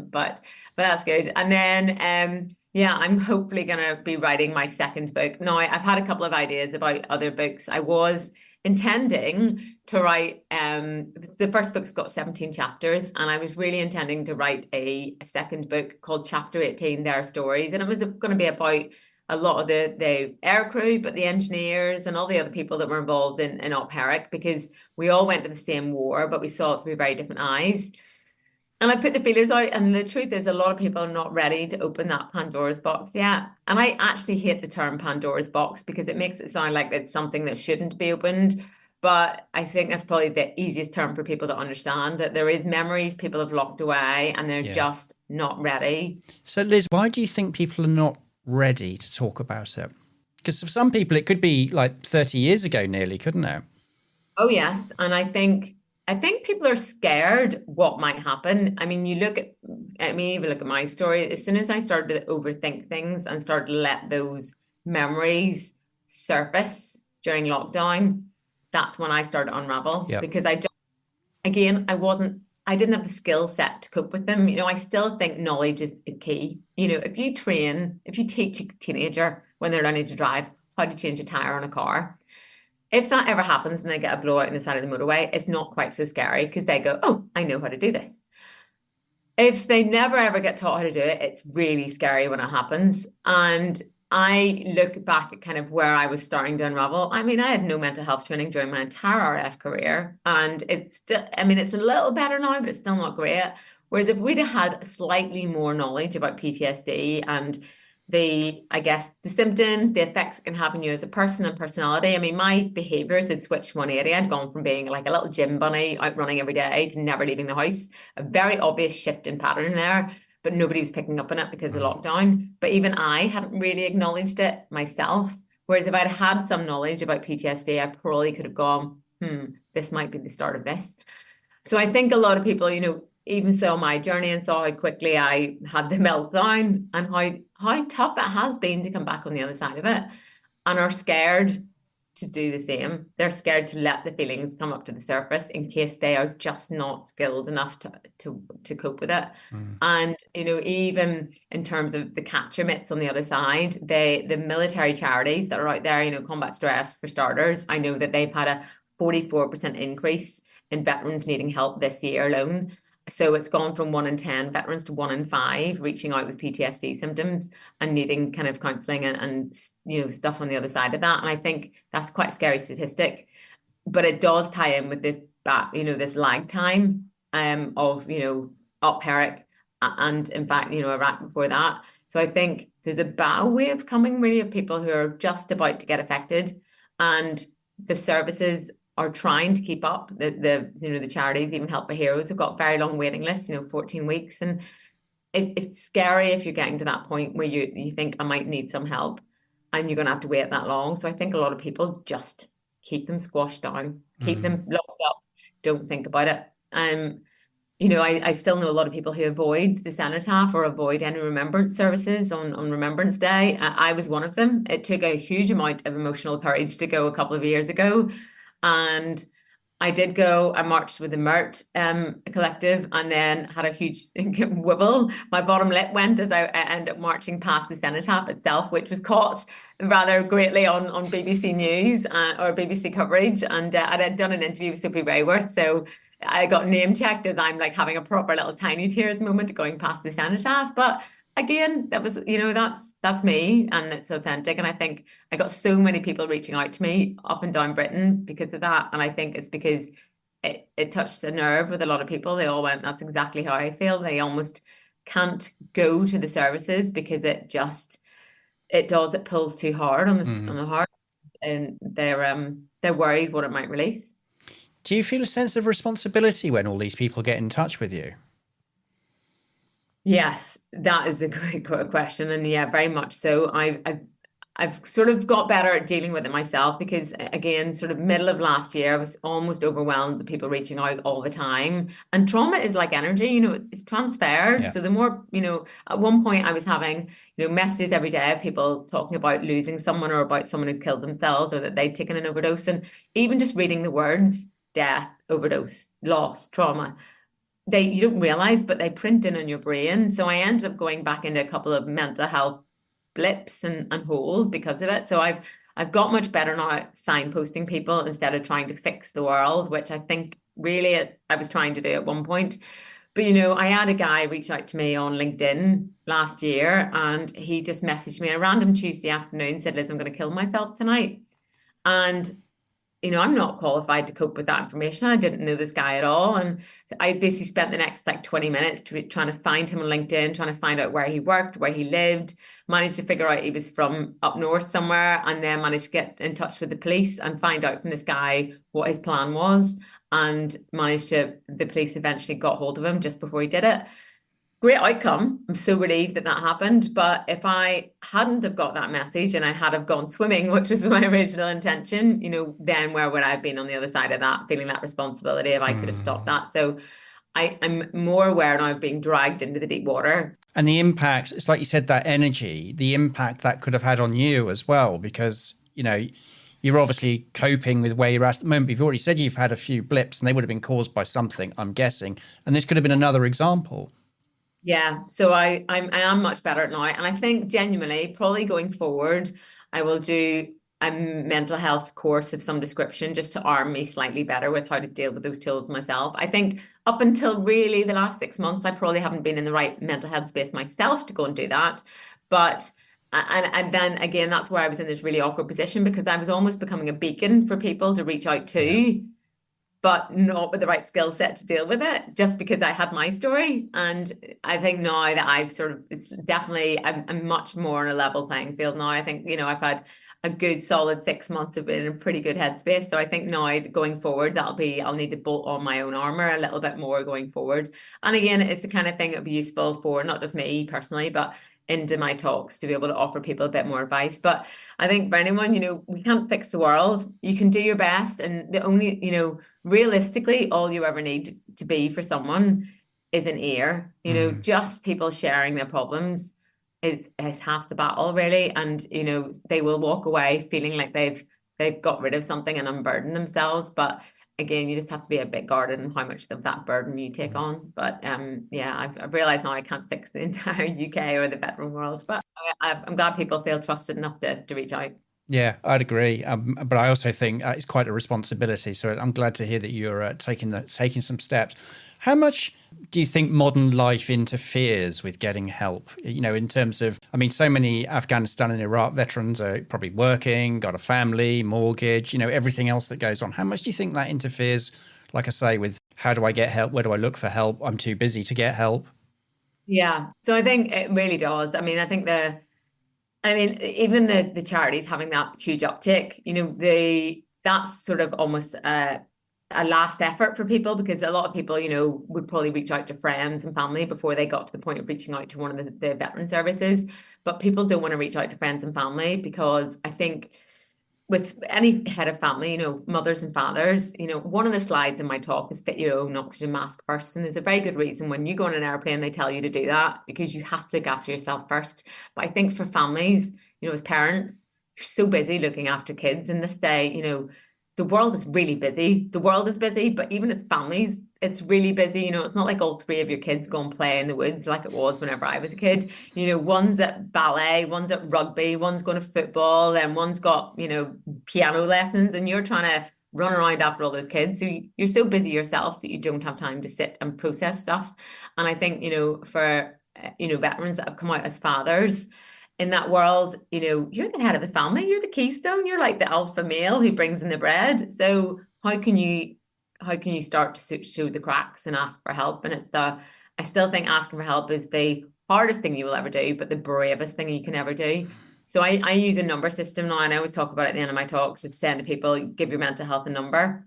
But that's good. And then, I'm hopefully going to be writing my second book. Now, I've had a couple of ideas about other books. I was intending to write, the first book's got 17 chapters, and I was really intending to write a second book called Chapter 18, Their Stories. And it was going to be about a lot of the air crew, but the engineers and all the other people that were involved in Op Herrick, because we all went to the same war, but we saw it through very different eyes. And I put the feelers out, and the truth is a lot of people are not ready to open that Pandora's box yet. And I actually hate the term Pandora's box, because it makes it sound like it's something that shouldn't be opened. But I think that's probably the easiest term for people to understand, that there is memories people have locked away and they're just not ready. So Liz, why do you think people are not ready to talk about it? Because for some people it could be like 30 years ago nearly, couldn't it? Oh, yes. And I think people are scared what might happen. I mean, you look at me, even look at my story. As soon as I started to overthink things and started to let those memories surface during lockdown, that's when I started to unravel. Yep. Because I didn't have the skill set to cope with them. I still think knowledge is key. If you teach a teenager when they're learning to drive how to change a tire on a car, if that ever happens and they get a blowout on the side of the motorway, it's not quite so scary, because they go, oh, I know how to do this. If they never ever get taught how to do it, it's really scary when it happens. And I look back at kind of where I was starting to unravel. I mean, I had no mental health training during my entire RF career. And it's a little better now, but it's still not great. Whereas if we'd have had slightly more knowledge about PTSD and the symptoms, the effects it can have on you as a person and personality. I mean, my behaviors had switched 180. I'd gone from being like a little gym bunny out running every day to never leaving the house. A very obvious shift in pattern there, but nobody was picking up on it because of lockdown. But even I hadn't really acknowledged it myself. Whereas if I'd had some knowledge about PTSD, I probably could have gone, this might be the start of this. So I think a lot of people, even saw my journey and saw how quickly I had the meltdown and how tough it has been to come back on the other side of it, and are scared to do the same. They're scared to let the feelings come up to the surface in case they are just not skilled enough to cope with it. And, even in terms of the catcher mitts on the other side, the military charities that are out there, Combat Stress for starters, I know that they've had a 44% increase in veterans needing help this year alone, So it's gone from 1 in 10 veterans to 1 in 5 reaching out with PTSD symptoms and needing kind of counselling and stuff on the other side of that. And I think that's quite a scary statistic, but it does tie in with this this lag time of Op Herrick and in fact Iraq before that. So I think there's a bow wave coming really of people who are just about to get affected, and the services are trying to keep up. The charities, even Help for Heroes, have got very long waiting lists, 14 weeks. And it's scary if you're getting to that point where you think I might need some help and you're going to have to wait that long. So I think a lot of people just keep them squashed down, keep them locked up, don't think about it. I still know a lot of people who avoid the cenotaph or avoid any remembrance services on Remembrance Day. I was one of them. It took a huge amount of emotional courage to go a couple of years ago. And I did go. I marched with the MERT collective and then had a huge wibble. My bottom lip went as I ended up marching past the cenotaph itself, which was caught rather greatly on BBC News or BBC coverage. And I had done an interview with Sophie Rayworth. So I got name checked as I'm like having a proper little tiny tears moment going past the cenotaph. But again, that was, that's me and it's authentic. And I think I got so many people reaching out to me up and down Britain because of that. And I think it's because it touched a nerve with a lot of people. They all went, that's exactly how I feel. They almost can't go to the services because it pulls too hard on the heart, and they're worried what it might release. Do you feel a sense of responsibility when all these people get in touch with you? Yes, that is a great question. And yeah, very much so. I've sort of got better at dealing with it myself because, again, sort of middle of last year, I was almost overwhelmed with people reaching out all the time. And trauma is like energy, it's transferred. Yeah. So the more, at one point I was having, messages every day of people talking about losing someone or about someone who killed themselves or that they'd taken an overdose. And even just reading the words, death, overdose, loss, trauma, you don't realize, but they print in on your brain. So I ended up going back into a couple of mental health blips and holes because of it. So I've got much better now at signposting people instead of trying to fix the world, which I think really I was trying to do at one point. But, I had a guy reach out to me on LinkedIn last year and he just messaged me a random Tuesday afternoon, said, Liz, I'm going to kill myself tonight. And I'm not qualified to cope with that information. I didn't know this guy at all. And I basically spent the next 20 minutes trying to find him on LinkedIn, trying to find out where he worked, where he lived, managed to figure out he was from up north somewhere, and then managed to get in touch with the police and find out from this guy what his plan was, and the police eventually got hold of him just before he did it. Great outcome. I'm so relieved that happened. But if I hadn't have got that message and I had have gone swimming, which was my original intention, then where would I have been on the other side of that, feeling that responsibility if I could have stopped that? So I'm more aware now of being dragged into the deep water. And the impact, it's like you said, that energy, the impact that could have had on you as well, because, you're obviously coping with where you're at the moment. You've already said you've had a few blips and they would have been caused by something, I'm guessing. And this could have been another example. Yeah, so I am much better now. And I think genuinely, probably going forward, I will do a mental health course of some description just to arm me slightly better with how to deal with those tools myself. I think up until really the last 6 months, I probably haven't been in the right mental health space myself to go and do that. But and then again, that's where I was in this really awkward position because I was almost becoming a beacon for people to reach out to, but not with the right skill set to deal with it, just because I had my story. And I think now that I'm much more on a level playing field now. I think, I've had a good solid 6 months of being in a pretty good headspace. So I think now going forward, I'll need to bolt on my own armor a little bit more going forward. And again, it's the kind of thing that would be useful for not just me personally, but into my talks to be able to offer people a bit more advice. But I think for anyone, we can't fix the world. You can do your best. And the only, realistically, all you ever need to be for someone is an ear. Just people sharing their problems is half the battle, really. And, they will walk away feeling like they've got rid of something and unburdened themselves. But again, you just have to be a bit guarded in how much of that burden you take on. But I've realised now I can't fix the entire UK or the veteran world. But I'm glad people feel trusted enough to reach out. Yeah, I'd agree. But I also think it's quite a responsibility. So I'm glad to hear that you're taking some steps. How much Do you think modern life interferes with getting help? You know, in terms of, I mean, so many Afghanistan and Iraq veterans are probably working, got a family, mortgage, you know, everything else that goes on. How much do you think that interferes, like I say, with how do I get help? Where do I look for help? I'm too busy to get help. Yeah. So I think it really does. I mean, I think even the charities having that huge uptick, you know, that's sort of almost a last effort for people, because a lot of people, you know, would probably reach out to friends and family before they got to the point of reaching out to one of the veteran services. But people don't want to reach out to friends and family, because I think with any head of family, you know, mothers and fathers, you know, one of the slides in my talk is fit your own oxygen mask first. And there's a very good reason when you go on an airplane, they tell you to do that, because you have to look after yourself first. But I think for families, you know, as parents, you're so busy looking after kids in this day, you know, the world is really busy. The world is busy, but even as families, it's really busy. You know, it's not like all three of your kids go and play in the woods like it was whenever I was a kid. You know, one's at ballet, one's at rugby, one's going to football, and one's got, you know, piano lessons, and you're trying to run around after all those kids. So you're so busy yourself that you don't have time to sit and process stuff. And I think, you know, for, you know, veterans that have come out as fathers, in that world, you know, you're the head of the family, you're the keystone, you're like the alpha male who brings in the bread. So how can you start to show the cracks and ask for help? And I still think asking for help is the hardest thing you will ever do, but the bravest thing you can ever do. So I use a number system now, and I always talk about it at the end of my talks of saying to people, give your mental health a number.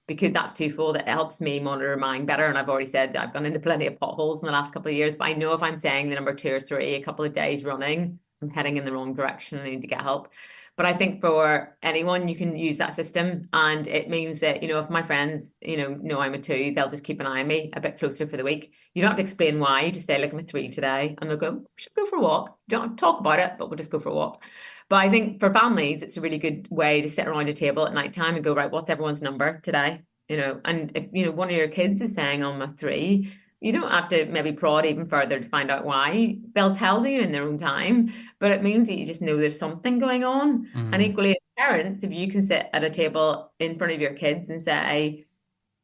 Because that's twofold. It helps me monitor mine better. And I've already said that I've gone into plenty of potholes in the last couple of years, but I know if I'm saying the number 2 or 3 a couple of days running, I'm heading in the wrong direction. I need to get help. But I think for anyone, you can use that system. And it means that, you know, if my friends, you know I'm a 2, they'll just keep an eye on me a bit closer for the week. You don't have to explain why. You just say, look, I'm a 3 today. And they'll go, we should go for a walk. You don't have to talk about it, but we'll just go for a walk. But I think for families, it's a really good way to sit around a table at night time and go, right, what's everyone's number today? You know, and if, you know, one of your kids is saying I'm a 3, you don't have to maybe prod even further to find out why. They'll tell you in their own time, but it means that you just know there's something going on. Mm-hmm. And equally as parents, if you can sit at a table in front of your kids and say,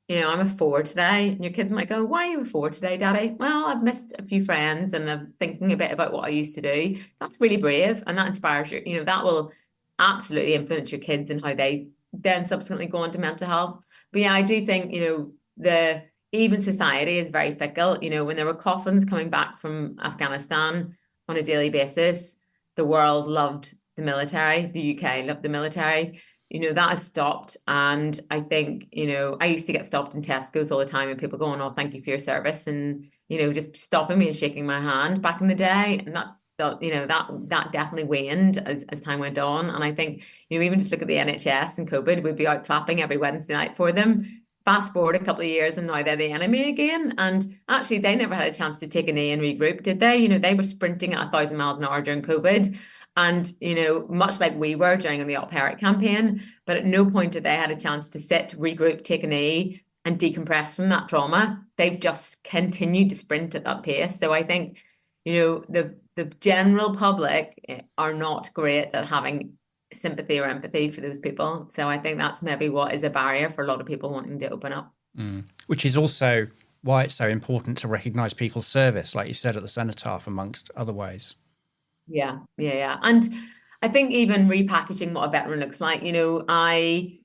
you know, I'm a 4 today, and your kids might go, why are you a 4 today, Daddy? Well, I've missed a few friends and I'm thinking a bit about what I used to do. That's really brave, and that inspires you. You know, that will absolutely influence your kids and how they then subsequently go into mental health. But yeah, I do think, you know, even society is very fickle. You know, when there were coffins coming back from Afghanistan on a daily basis, the world loved the military, the UK loved the military. You know, that has stopped. And I think, you know, I used to get stopped in Tesco's all the time and people going, oh, thank you for your service. And, you know, just stopping me and shaking my hand back in the day. And that, you know, that definitely waned as time went on. And I think, you know, even just look at the NHS and COVID, we'd be out clapping every Wednesday night for them. Fast forward a couple of years and now they're the enemy again. And actually they never had a chance to take a knee and regroup, did they? You know, they were sprinting at 1,000 miles an hour during COVID. And, you know, much like we were during the Op Herrick campaign, but at no point did they had a chance to sit, regroup, take a knee and decompress from that trauma. They've just continued to sprint at that pace. So I think, you know, the general public are not great at having sympathy or empathy for those people. So I think that's maybe what is a barrier for a lot of people wanting to open up. Which is also why it's so important to recognise people's service, like you said at the cenotaph, amongst other ways. Yeah. And I think even repackaging what a veteran looks like, you know, I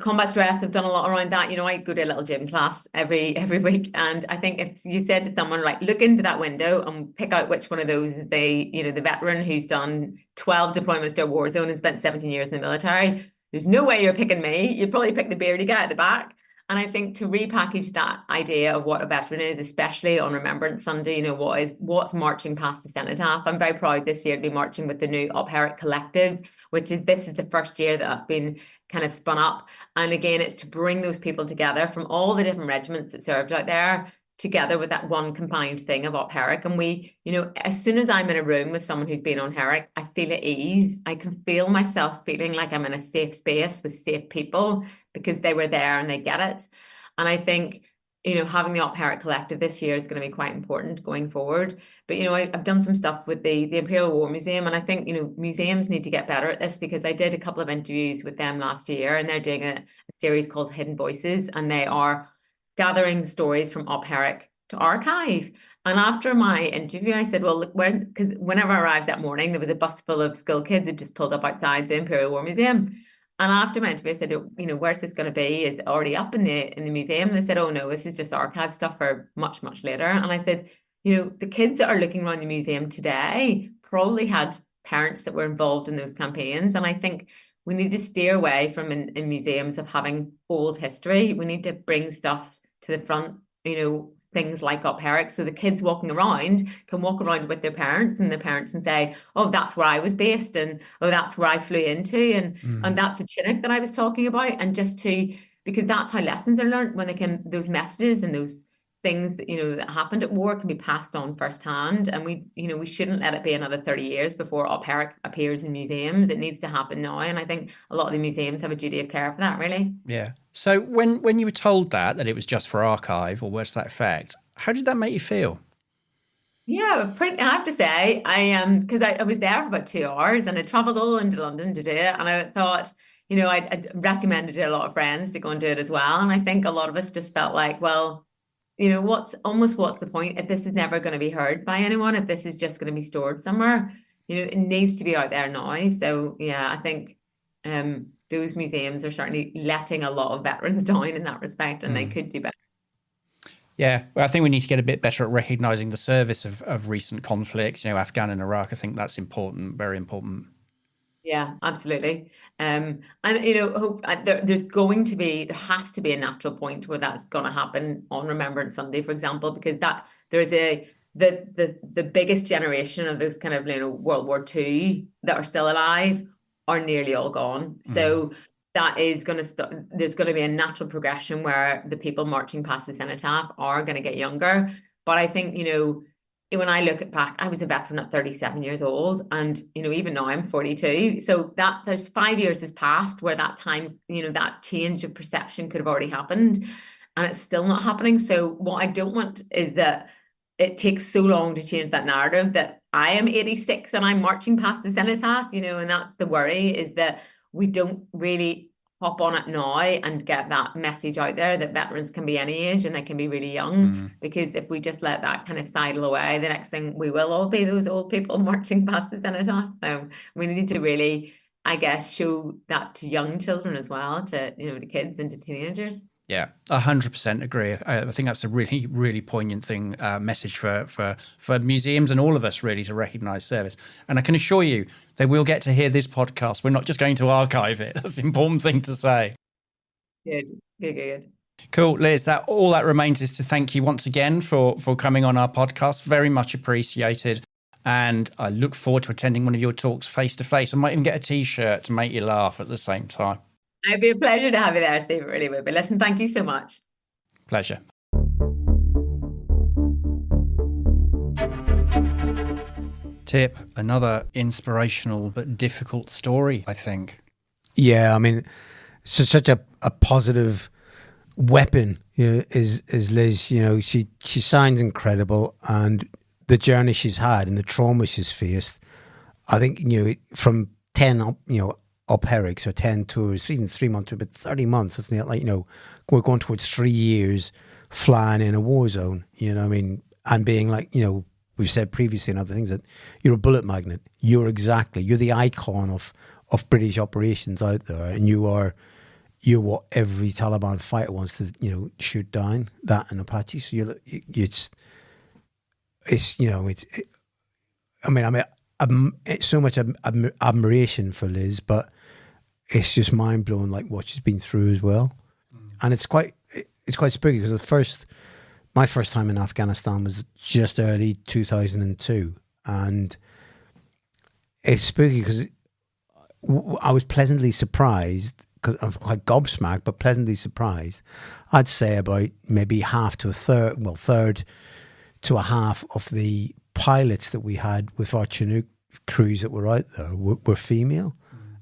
combat stress, I've done a lot around that. You know, I go to a little gym class every week. And I think if you said to someone, like, look into that window and pick out which one of those is the veteran who's done 12 deployments to a war zone and spent 17 years in the military, there's no way you're picking me. You'd probably pick the beardy guy at the back. And I think to repackage that idea of what a veteran is, especially on Remembrance Sunday, you know, what's marching past the cenotaph. I'm very proud this year to be marching with the new Op Herrick collective, this is the first year that's been kind of spun up. And again, it's to bring those people together from all the different regiments that served out there together with that one combined thing of Op Herrick. And we, you know, as soon as I'm in a room with someone who's been on Herrick, I feel at ease. I can feel myself feeling like I'm in a safe space with safe people because they were there and they get it. And I think, you know, having the Op Herrick collective this year is going to be quite important going forward. But, you know, I've done some stuff with the Imperial War Museum, and I think, you know, museums need to get better at this, because I did a couple of interviews with them last year, and they're doing a series called Hidden Voices, and they are gathering stories from Op Herrick to archive. And after my interview, I said, well, look, because whenever I arrived that morning, there was a bus full of school kids that just pulled up outside the Imperial War Museum. And after my interview, I said, you know, where's this going to be? It's already up in the museum. And they said, oh no, this is just archive stuff for much, much later. And I said, you know, the kids that are looking around the museum today probably had parents that were involved in those campaigns. And I think we need to steer away from in museums of having old history. We need to bring stuff to the front, you know, things like Op Herrick, so the kids walking around can walk around with their parents, and the parents and say, oh, that's where I was based, and oh, that's where I flew into, and that's a Chinook that I was talking about. And just to, because that's how lessons are learned, when they can, those messages and those things that, you know, that happened at war can be passed on firsthand. And we, you know, we shouldn't let it be another 30 years before Op Herrick appears in museums. It needs to happen now. And I think a lot of the museums have a duty of care for that, really. Yeah. So when you were told that it was just for archive or words to that effect, how did that make you feel? Yeah, I have to say, because I was there for about 2 hours and I travelled all into London to do it. And I thought, you know, I'd recommended to a lot of friends to go and do it as well. And I think a lot of us just felt like, well, you know, what's the point if this is never going to be heard by anyone, if this is just going to be stored somewhere? You know, it needs to be out there now. So yeah, I think those museums are certainly letting a lot of veterans down in that respect, and they could do better. Yeah, well, I think we need to get a bit better at recognising the service of recent conflicts, you know, Afghan and Iraq. I think that's important, very important. Yeah, absolutely. And, you know, there has to be a natural point where that's going to happen on Remembrance Sunday, for example, because they're the biggest generation of those kind of, you know, World War II that are still alive are nearly all gone. So that is going to there's going to be a natural progression where the people marching past the cenotaph are going to get younger. But I think, you know, when I look back, I was a veteran at 37 years old, and, you know, even now I'm 42. So that there's 5 years has passed where that time, you know, that change of perception could have already happened, and it's still not happening. So what I don't want is that it takes so long to change that narrative that I am 86 and I'm marching past the cenotaph, you know, and that's the worry, is that we don't really hop on it now and get that message out there that veterans can be any age and they can be really young. Because if we just let that kind of sidle away, the next thing we will all be those old people marching past the cenotaph. So we need to really, I guess, show that to young children as well, to, you know, to kids and to teenagers. Yeah, 100% agree. I think that's a really, really poignant thing, message for museums and all of us, really, to recognise service. And I can assure you, they will get to hear this podcast. We're not just going to archive it. That's an important thing to say. Good. Cool, Liz. All that remains is to thank you once again for coming on our podcast. Very much appreciated. And I look forward to attending one of your talks face to face. I might even get a T-shirt to make you laugh at the same time. It'd be a pleasure to have you there, Steve. It really would. But listen, thank you so much. Pleasure. Tip, another inspirational but difficult story, I think. Yeah, I mean, such a positive weapon, you know, is Liz. You know, she sounds incredible, and the journey she's had and the trauma she's faced. I think, you know, from 10 up, you know, Op Herricks, or 10 tours, even 3 months, but 30 months, isn't it? Like, you know, we're going towards 3 years flying in a war zone, you know what I mean? And being like, you know, we've said previously in other things that you're a bullet magnet. You're the icon of British operations out there, and you're what every Taliban fighter wants to, you know, shoot down, that and Apache. So it's so much admiration for Liz, but it's just mind blowing, like what she's been through as well. And it's quite spooky, because my first time in Afghanistan was just early 2002, and it's spooky because I was pleasantly surprised, because I'm quite gobsmacked, but pleasantly surprised. I'd say about maybe third to a half of the pilots that we had with our Chinook crews that were out there were female,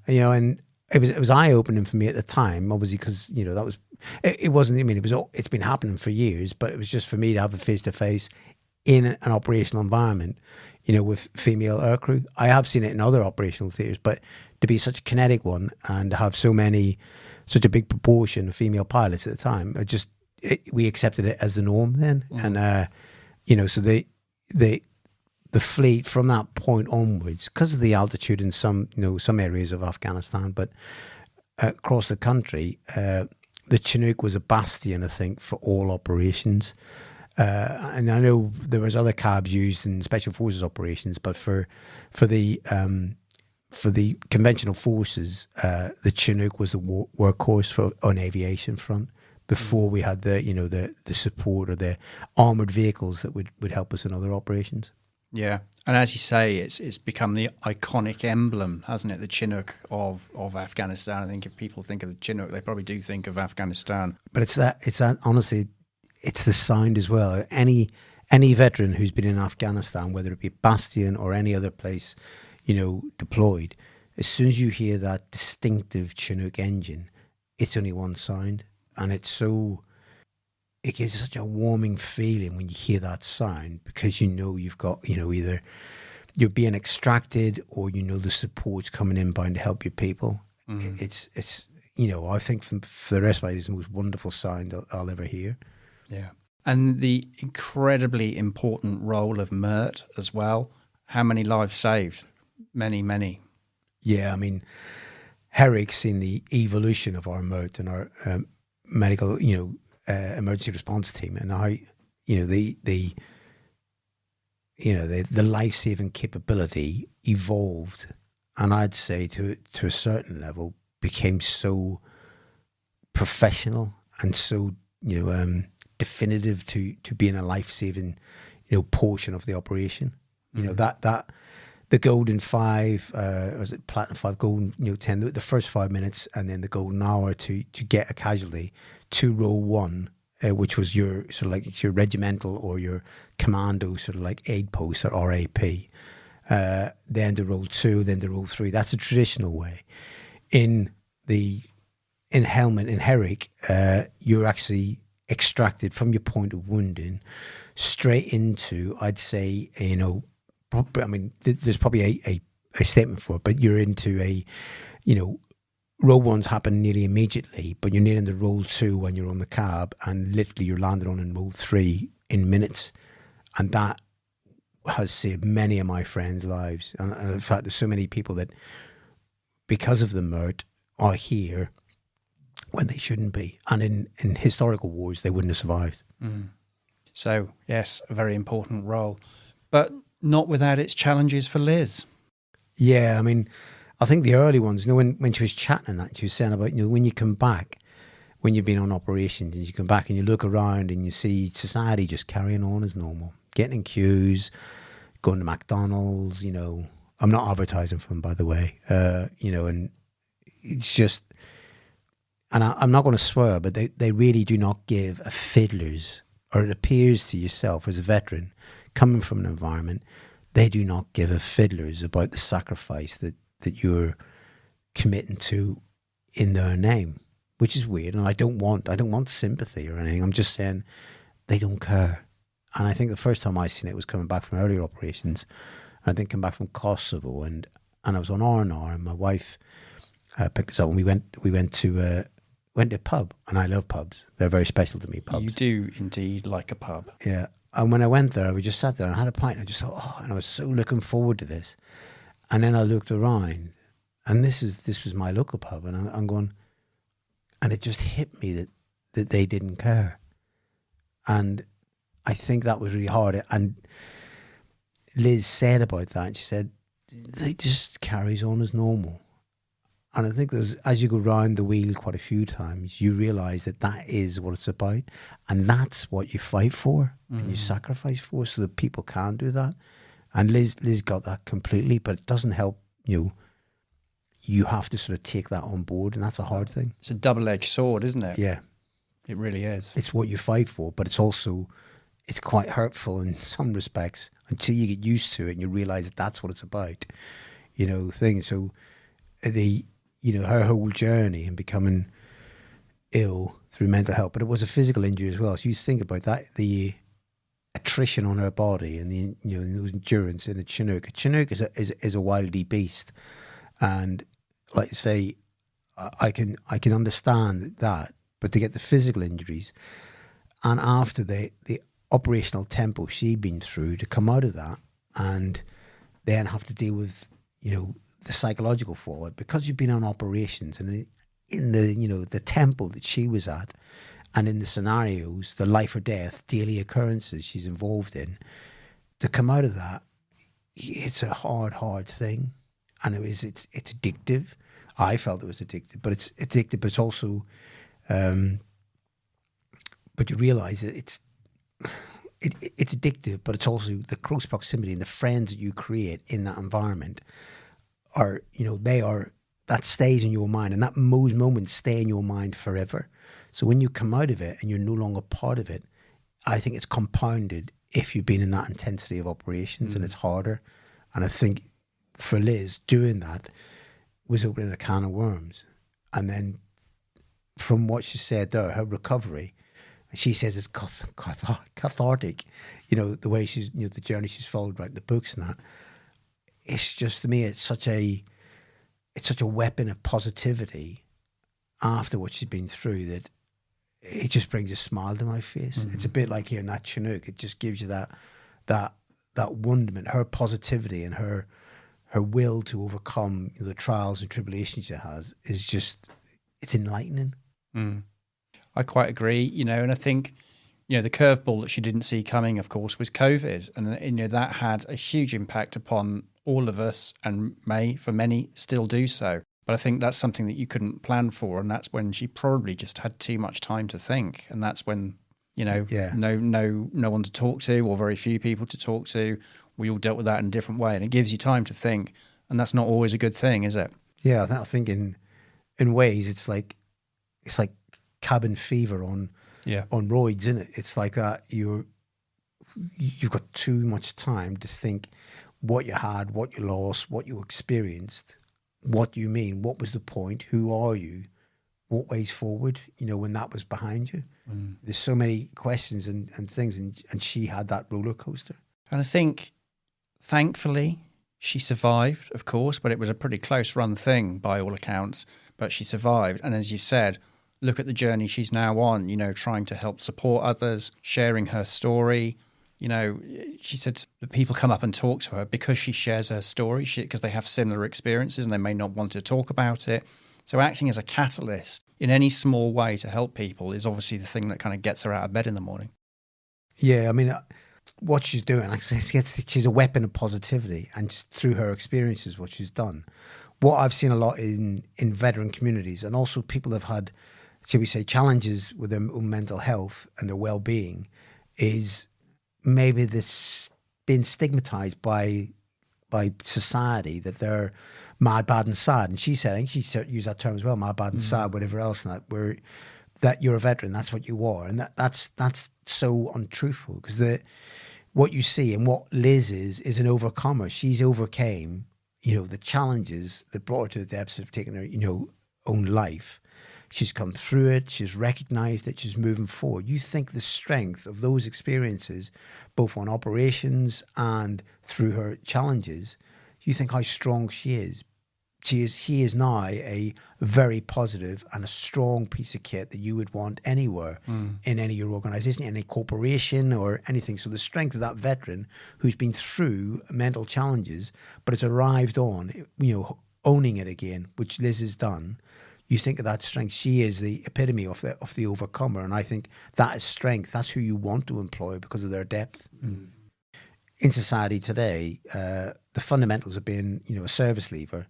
you know, and it was eye opening for me at the time, obviously, because, you know, it wasn't. I mean, it's been happening for years, but it was just for me to have a face to face in an operational environment, you know, with female aircrew. I have seen it in other operational theatres, but to be such a kinetic one and to have such a big proportion of female pilots at the time, we accepted it as the norm then. And, so the fleet from that point onwards, because of the altitude in some areas of Afghanistan, but across the country, the Chinook was a bastion, I think, for all operations. And I know there was other cabs used in special forces operations, but for the conventional forces, the Chinook was the workhorse on aviation front. Before we had the support or the armored vehicles that would help us in other operations. Yeah, and as you say, it's become the iconic emblem, hasn't it? The Chinook of Afghanistan. I think if people think of the Chinook, they probably do think of Afghanistan. But it's that honestly, it's the sound as well. Any veteran who's been in Afghanistan, whether it be Bastion or any other place, deployed, as soon as you hear that distinctive Chinook engine, it's only one sound, and it gives such a warming feeling when you hear that sound, because you've got, either you're being extracted or the support's coming in bound to help your people. It's I think for the rest of my life, it's the most wonderful sound I'll ever hear. Yeah. And the incredibly important role of MERT as well. How many lives saved? Many, many. Yeah, I mean, Herrick's seen the evolution of our MERT and our medical, emergency response team, and how the life-saving capability evolved, and I'd say to a certain level became so professional and so definitive to being a life-saving portion of the operation. That the golden 5, was it platinum 5, golden 10, the first 5 minutes, and then the golden hour to get a casualty to row 1, which was your sort of like it's your regimental or your commando sort of like aid post or RAP. Then to row 2, then to row 3. That's a traditional way. In Helmand, in Herrick, you're actually extracted from your point of wounding straight into, I'd say, there's probably a statement for it, but you're into row 1's happen nearly immediately, but you're near in the row 2 when you're on the cab, and literally you're landed on in row 3 in minutes. And that has saved many of my friends' lives. And in fact, there's so many people that, because of the MERT, are here when they shouldn't be. And in historical wars, they wouldn't have survived. So, yes, a very important role. But not without its challenges for Liz. Yeah, I mean, I think the early ones, when she was chatting that, she was saying about, when you come back, when you've been on operations and you come back and you look around and you see society just carrying on as normal, getting in queues, going to McDonald's, I'm not advertising for them, by the way, and it's just, and I'm not going to swear, but they really do not give a fiddler's, or it appears to yourself as a veteran coming from an environment, they do not give a fiddler's about the sacrifice that you're committing to in their name, which is weird. And I don't want sympathy or anything. I'm just saying they don't care. And I think the first time I seen it was coming back from earlier operations. I think come back from Kosovo, and I was on R&R, and my wife picked us up, and we went to a pub, and I love pubs. They're very special to me, pubs. You do indeed like a pub. Yeah. And when I went there, we just sat there and I had a pint, and I just thought, and I was so looking forward to this. And then I looked around, and this was my local pub, and I'm going, and it just hit me that they didn't care. And I think that was really hard. And Liz said about that, and she said, they just carries on as normal. And I think as you go round the wheel quite a few times, you realise that is what it's about. And that's what you fight for and you sacrifice for, so that people can do that. And Liz got that completely, but it doesn't help you. You have to sort of take that on board, and that's a hard thing. It's a double-edged sword, isn't it? Yeah. It really is. It's what you fight for, but it's quite hurtful in some respects until you get used to it and you realise that's what it's about, things. So her whole journey in becoming ill through mental health, but it was a physical injury as well. So you think about that, the attrition on her body and the endurance in a Chinook. A Chinook is a wily beast, and like I say, I can understand that, but to get the physical injuries, And after the operational tempo she'd been through, to come out of that and then have to deal with, the psychological fallout, because you've been on operations and in the, the tempo that she was at, and in the scenarios, the life or death, daily occurrences she's involved in, to come out of that, it's a hard thing. And it's addictive. I felt it was addictive, but it's addictive, but it's also, but you realise that it's addictive, but it's also the close proximity and the friends that you create in that environment are, that stays in your mind, and that those moments stay in your mind forever. So when you come out of it and you're no longer part of it, I think it's compounded if you've been in that intensity of operations, and it's harder. And I think for Liz, doing that was opening a can of worms. And then from what she said there, her recovery, she says it's cathartic, the way she's, the journey she's followed, writing the books and that. It's just, to me, it's such a weapon of positivity after what she's been through, that it just brings a smile to my face. Mm-hmm. It's a bit like hearing that Chinook. It just gives you that wonderment, her positivity and her will to overcome the trials and tribulations she has is just, it's enlightening. Mm. I quite agree, and I think, the curveball that she didn't see coming, of course, was COVID. And, that had a huge impact upon all of us, and may, for many, still do so. But I think that's something that you couldn't plan for. And that's when she probably just had too much time to think. And that's when, no one to talk to, or very few people to talk to. We all dealt with that in a different way. And it gives you time to think. And that's not always a good thing, is it? Yeah, I think in ways it's like cabin fever on roids, isn't it? It's like that. You've got too much time to think what you had, what you lost, what you experienced, what do you mean, what was the point, who are you, what ways forward, when that was behind you. There's so many questions and things, and she had that roller coaster. And I think, thankfully, she survived, of course, but it was a pretty close run thing by all accounts, but she survived. And as you said, look at the journey she's now on, trying to help support others, sharing her story. She said that people come up and talk to her because she shares her story, because they have similar experiences and they may not want to talk about it. So acting as a catalyst in any small way to help people is obviously the thing that kind of gets her out of bed in the morning. Yeah, I mean, what she's doing, like I say, she's a weapon of positivity, and just through her experiences, what she's done. What I've seen a lot in veteran communities, and also people have had, shall we say, challenges with their own mental health and their well-being, is maybe this being stigmatized by society, that they're mad, bad and sad. And she said, I think she used that term as well, mad, bad and sad, whatever else, and that you're a veteran, that's what you are. And that's so untruthful, because what you see and what Liz is an overcomer. She's overcame, the challenges that brought her to the depths of taking her, own life. She's come through it. She's recognized it. She's moving forward. You think the strength of those experiences, both on operations and through her challenges, you think how strong she is. She is now a very positive and a strong piece of kit that you would want anywhere in any of your organization, any corporation or anything. So the strength of that veteran who's been through mental challenges, but has arrived on, owning it again, which Liz has done. You think of that strength. She is the epitome of the overcomer, and I think that is strength. That's who you want to employ because of their depth. In society today, the fundamentals of being, a service leaver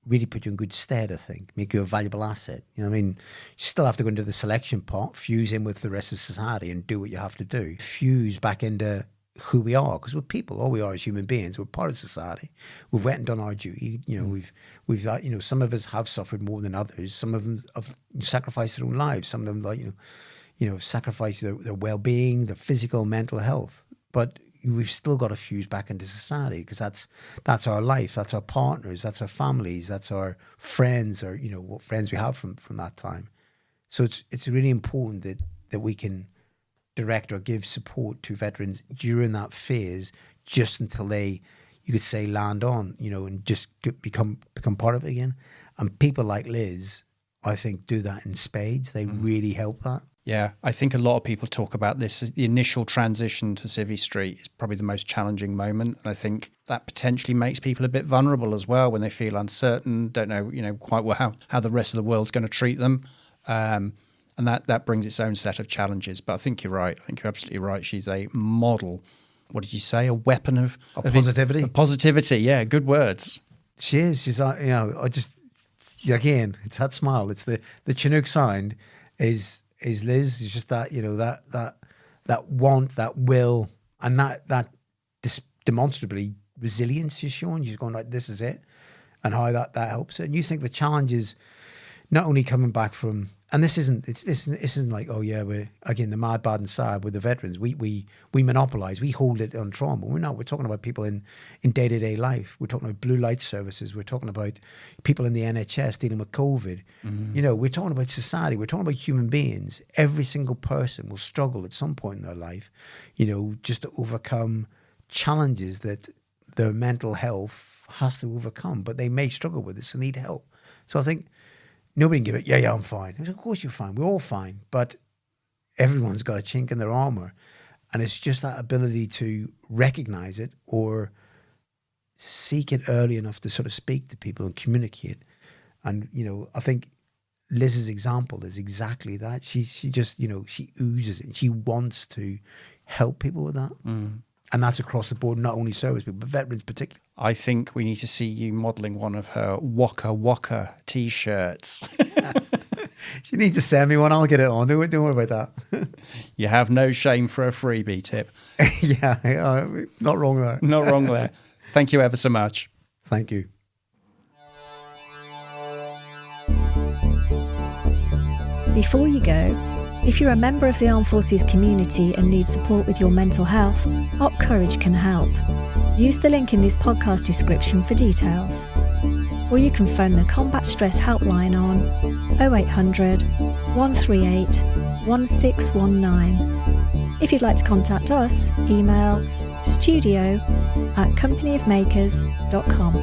really put you in good stead, I think, make you a valuable asset. You still have to go into the selection pot, fuse in with the rest of society and do what you have to do. Fuse back into who we are, because we're people. All we are is human beings. We're part of society. We've went and done our duty. We've some of us have suffered more than others. Some of them have sacrificed their own lives. Some of them, sacrificed their well-being, their physical, mental health. But we've still got to fuse back into society, because that's our life. That's our partners. That's our families. That's our friends, or what friends we have from that time. So it's really important that we can direct or give support to veterans during that phase, just until they, you could say, land on, and just become part of it again. And people like Liz, I think, do that in spades. They really help that. Yeah, I think a lot of people talk about this as the initial transition to Civvy Street is probably the most challenging moment. And I think that potentially makes people a bit vulnerable as well when they feel uncertain, don't know, quite well how the rest of the world's going to treat them. And that brings its own set of challenges. But I think you're right. I think you're absolutely right. She's a model. What did you say? A weapon of positivity. Of positivity. Yeah, good words. She is. She's like, again, it's that smile. It's the Chinook sound is Liz. It's just that, that want, that will, and that demonstrably resilience she's showing. She's going, right, this is it, and how that helps her. And you think the challenge is not only coming back from, and this isn't like, oh yeah, we're again the mad, bad, and sad with the veterans. We monopolize, we hold it on trauma. We're not. We're talking about people in day-to-day life. We're talking about blue light services. We're talking about people in the NHS dealing with COVID. Mm-hmm. We're talking about society. We're talking about human beings. Every single person will struggle at some point in their life, just to overcome challenges that their mental health has to overcome. But they may struggle with it, so need help. So I think. Nobody can give it, yeah, I'm fine. Of course you're fine. We're all fine. But everyone's got a chink in their armor. And it's just that ability to recognize it or seek it early enough to sort of speak to people and communicate. And, I think Liz's example is exactly that. She just, she oozes it. She wants to help people with that. Mm. And that's across the board, not only service people, but veterans particularly. I think we need to see you modelling one of her Waka Waka T-shirts. She needs to send me one. I'll get it on. Don't worry about that. You have no shame for a freebie tip. Yeah, not wrong there. Not wrong there. Thank you ever so much. Thank you. Before you go, if you're a member of the Armed Forces community and need support with your mental health, Op Courage can help. Use the link in this podcast description for details. Or you can phone the Combat Stress Helpline on 0800 138 1619. If you'd like to contact us, email studio@companyofmakers.com.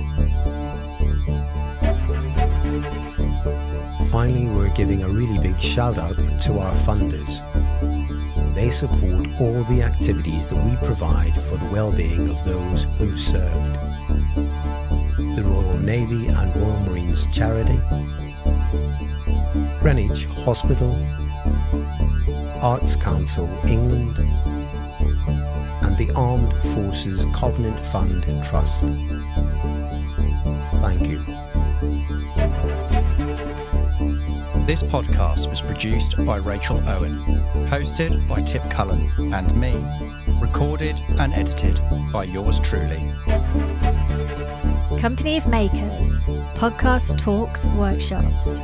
Finally, we're giving a really big shout out to our funders. They support all the activities that we provide for the well-being of those who've served. The Royal Navy and Royal Marines Charity, Greenwich Hospital, Arts Council England, and the Armed Forces Covenant Fund Trust. Thank you. This podcast was produced by Rachel Owen, hosted by Tip Cullen and me, recorded and edited by yours truly. Company of Makers, podcast talks, workshops.